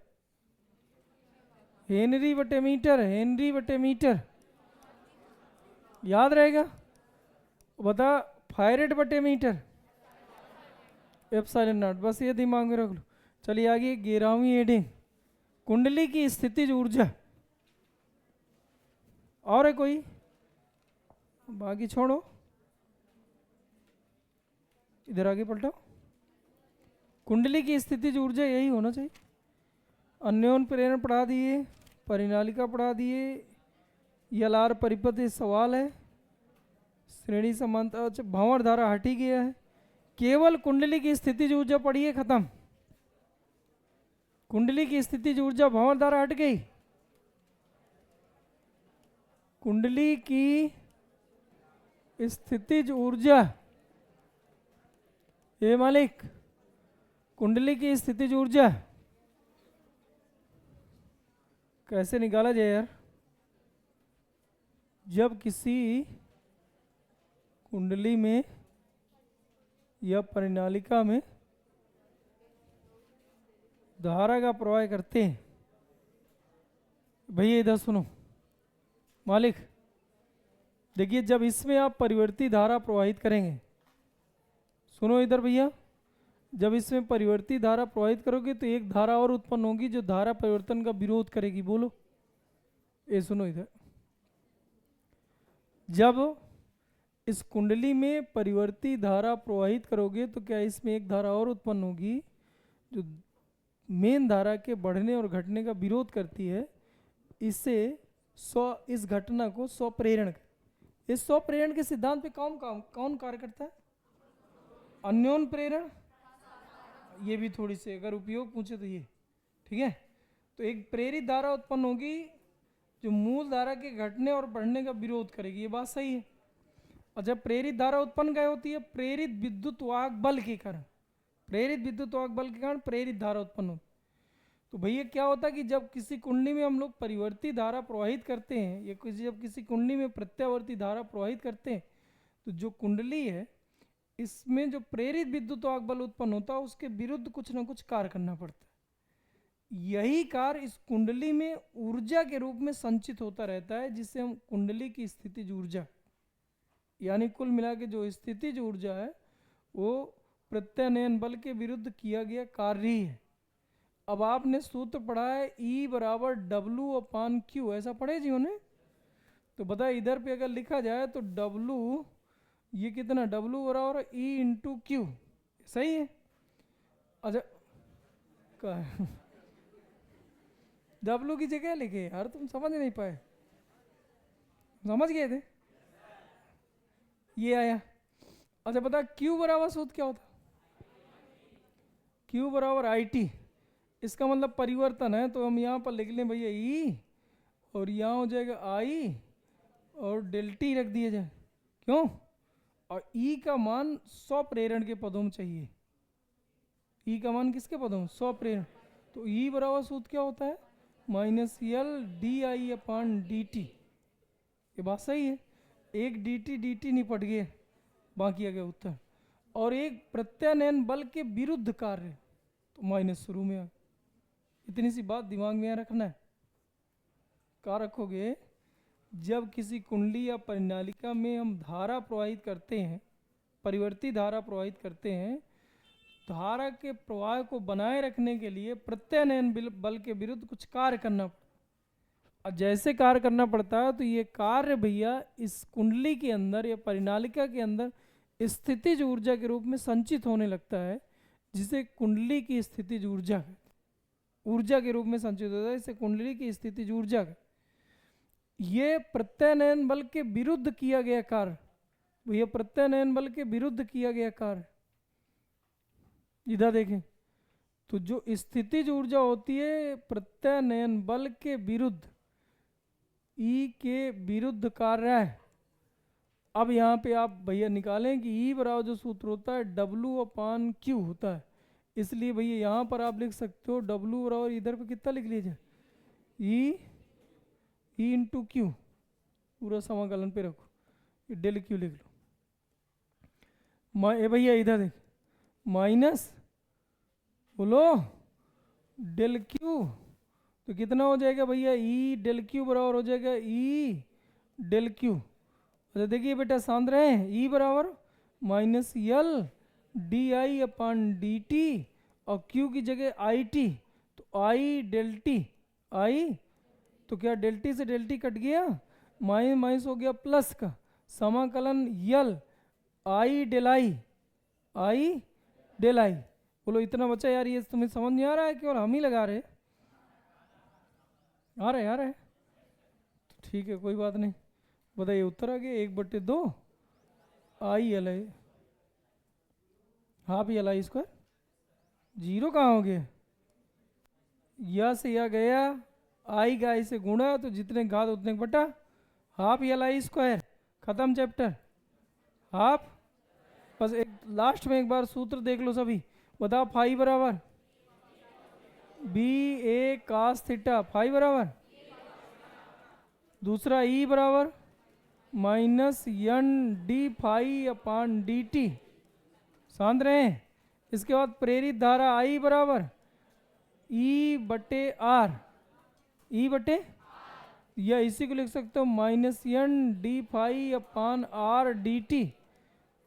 हेनरी बटे मीटर, हेनरी बटे मीटर, याद रहेगा। बता फायरेट बटे मीटर, एप्सिलॉन नॉट, बस ये दिमाग में रख लो। चलिए आगे 11वीं हेडिंग, कुंडली की स्थितिज ऊर्जा। और है कोई, बाकी छोड़ो, इधर आगे पलटो। कुंडली की स्थितिज ऊर्जा यही होना चाहिए। अन्योन प्रेरण पढ़ा दिए, परिनालिका पढ़ा दिए, यलार परिपथ सवाल है, श्रेणी समानता, भंवर धारा हटी गया है, केवल कुंडली की स्थितिज ऊर्जा पढ़िए, खत्म। कुंडली की स्थितिज ऊर्जा, भंवर धारा हट गई। कुंडली की स्थितिज ऊर्जा, ये मालिक, कुंडली की स्थितिज ऊर्जा कैसे निकाला जाए यार। जब किसी कुंडली में या परिनालिका में धारा का प्रवाह करते हैं, भैया इधर सुनो मालिक, देखिए जब इसमें आप परिवर्ती धारा प्रवाहित करेंगे, सुनो इधर भैया, जब इसमें परिवर्ती धारा प्रवाहित करोगे तो एक धारा और उत्पन्न होगी जो धारा परिवर्तन का विरोध करेगी। बोलो, ये सुनो इधर, जब इस कुंडली में परिवर्ती धारा प्रवाहित करोगे तो क्या इसमें एक धारा और उत्पन्न होगी जो मेन धारा के बढ़ने और घटने का विरोध करती है। इससे इस घटना को स्वप्रेरण, इस स्वप्रेरण के सिद्धांत पे कौन कार्य करता है? अन्योन प्रेरण। ये भी थोड़ी सी अगर उपयोग पूछे तो ये ठीक है। तो एक प्रेरित धारा उत्पन्न होगी जो मूल धारा के घटने और बढ़ने का विरोध करेगी, ये बात सही है। और जब प्रेरित धारा उत्पन्न क्या होती है? प्रेरित विद्युत वाहक बल के कारण, प्रेरित विद्युत वाहक बल के कारण प्रेरित धारा उत्पन्न होती है। तो भैया क्या होता है कि जब किसी कुंडली में हम लोग परिवर्ती धारा प्रवाहित करते हैं या जब किसी कुंडली में प्रत्यावर्ती धारा प्रवाहित करते हैं तो जो कुंडली है इसमें जो प्रेरित विद्युत वाहक बल उत्पन्न होता है उसके विरुद्ध कुछ ना कुछ कार्य करना पड़ता है। यही कार्य इस कुंडली में ऊर्जा के रूप में संचित होता रहता है, जिससे हम कुंडली की स्थितिज ऊर्जा, यानी कुल मिला के जो स्थितिज ऊर्जा है वो प्रत्यानयन बल के विरुद्ध किया गया कार्य ही है। अब आपने सूत्र पढ़ा है E बराबर W/Q, ऐसा पढ़े जी उन्हें? तो बताए इधर पे अगर लिखा जाए तो W ये कितना, W बराबर E/Q, सही है? अच्छा W की जगह लिखे यार, तुम समझ नहीं पाए, समझ गए थे? ये आया। अच्छा बता Q बराबर सूत्र क्या होता? Q बराबर IT, इसका मतलब परिवर्तन है, तो हम यहाँ पर लिख लें भैया E और यहाँ हो जाएगा I और डेल T रख दिया जाए, क्यों? और E का मान स्वप्रेरण के पदों में चाहिए। E का मान किसके पदों में? स्वप्रेरण। तो E बराबर सूत्र क्या होता है? -L/dI/dt। ये बात सही है। एक dt निपट गए, बाकी आ गया उत्तर। और एक प्रत्यानयन बल के विरुद्ध कार्य, तो माइनस शुरू में आ। इतनी सी बात दिमाग में रखना है। क्या रखोगे? जब किसी कुंडली या परिनालिका में हम धारा प्रवाहित करते हैं, परिवर्ती धारा प्रवाहित करते हैं, धारा के प्रवाह को बनाए रखने के लिए प्रत्यानयन बल के विरुद्ध कुछ कार्य करना पड़ता है। और जैसे कार्य करना पड़ता है तो ये कार्य भैया इस कुंडली के अंदर या परिनालिका के अंदर स्थितिज ऊर्जा के रूप में संचित होने लगता है, जिसे कुंडली की स्थितिज ऊर्जा के रूप में संचित होता है, इसे कुंडली की स्थितिज ऊर्जा। ये प्रत्यानयन बल के विरुद्ध किया गया कार्य, भैया प्रत्यानयन बल के विरुद्ध किया गया कार्य। इधर देखें तो जो स्थितिज ऊर्जा होती है प्रत्यानयन बल के विरुद्ध, E के विरुद्ध कार्य है। अब यहाँ पे आप भैया निकालें कि E बराबर जो सूत्र होता है W/Q होता है, इसलिए भैया यहाँ पर आप लिख सकते हो W बराबर, इधर पे कितना लिख लीजिए E/Q, पूरा समाकलन पे रखो, डेल Q लिख लो। भैया इधर देख, माइनस बोलो डेल Q, तो कितना हो जाएगा भैया E/Q बराबर हो जाएगा E/Q। अच्छा देखिए बेटा शांत रहे, E बराबर -L/dI/dt और Q की जगह IT, तो I डेल T, I तो क्या डेल T से डेल T कट गया, माइनस माइनस हो गया प्लस का, समाकलन L I डेल I। बोलो इतना बचा यार, ये तुम्हें समझ नहीं आ रहा है? केवल हम ही लगा रहे? आ रहे तो ठीक है, कोई बात नहीं। बताइए उत्तर आ गया 1/2 I/L हाफ L/2। जीरो कहाँ हो गया? या से या गया, आई का आई से गुणा, तो जितने घात उतने बटा, हाफ L/2। खत्म चैप्टर, हाफ। बस एक लास्ट में एक बार सूत्र देख लो सभी, बताओ फाई बराबर BA cos थीटा, फाई बराबर दूसरा E बराबर -N/d∅/dt। शांत रहें। इसके बाद प्रेरित धारा I बराबर E/R, या इसी को लिख सकते हो -N/d∅/R/dt।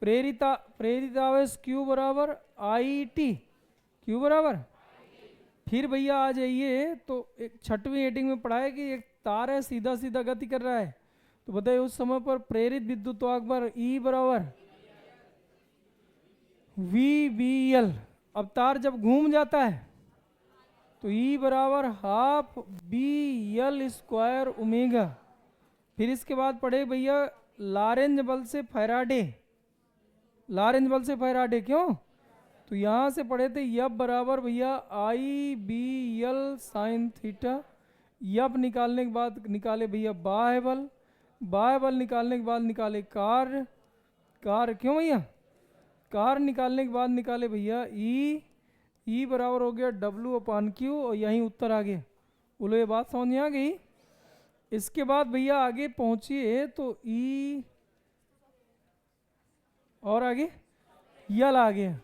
प्रेरित आवेश Q बराबर IT, Q बराबर। फिर भैया आ जाइए, तो एक 6वीं हेडिंग में पढ़ा है कि एक तार है सीधा सीधा गति कर रहा है, तो बताइए उस समय पर प्रेरित विद्युत वाहक पर E बराबर VBL। अब तार जब घूम जाता है तो E बराबर हाफ BL स्क्वायर ओमेगा। फिर इसके बाद पढ़े भैया लॉरेंज बल से फैराडे। लॉरेंज बल से फैराडे क्यों? तो यहाँ से पढ़े थे यफ बराबर भैया IBL साइन थीटा। यफ निकालने के बाद निकाले भैया बाह्य बल। बाह्य बल निकालने के बाद निकाले कार्य। कार्य क्यों भैया? कार्य निकालने के बाद निकाले भैया ई बराबर हो गया W/Q और यहीं उत्तर आ गया। बोलो ये बात समझ में आ गई? इसके बाद भैया आगे पहुंचिए तो ई और आगे यल आ गया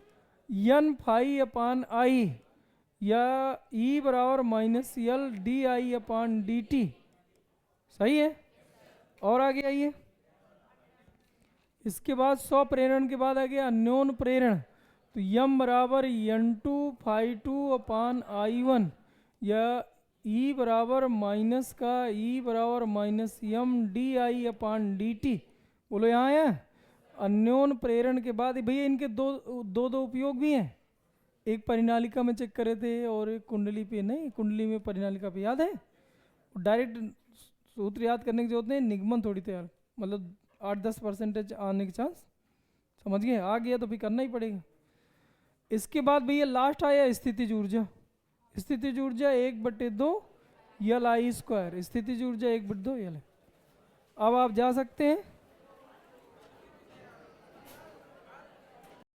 N∅/I या E बराबर -L/dI/dt। सही है। और आगे आइए, इसके बाद 100 प्रेरण के बाद आ गया अन्योन प्रेरण। तो यम बराबर N2∅2/I1 या E बराबर माइनस का E बराबर -M/dI/dt। बोलो यहाँ है अन्योन प्रेरण के बाद भैया इनके दो उपयोग भी हैं। एक परिनालिका में चेक करे थे और एक कुंडली पे नहीं। कुंडली में परिनालिका पे याद है? डायरेक्ट सूत्र याद करने की जरूरत नहीं, निगमन थोड़ी तैयार मतलब 8-10% आने के चांस। समझ गए? आ गया तो फिर करना ही पड़ेगा। इसके बाद भैया लास्ट आया स्थितिज ऊर्जा। स्थितिज ऊर्जा 1/2 LI स्क्वायर। स्थितिज ऊर्जा 1/2 L है। अब आप जा सकते हैं।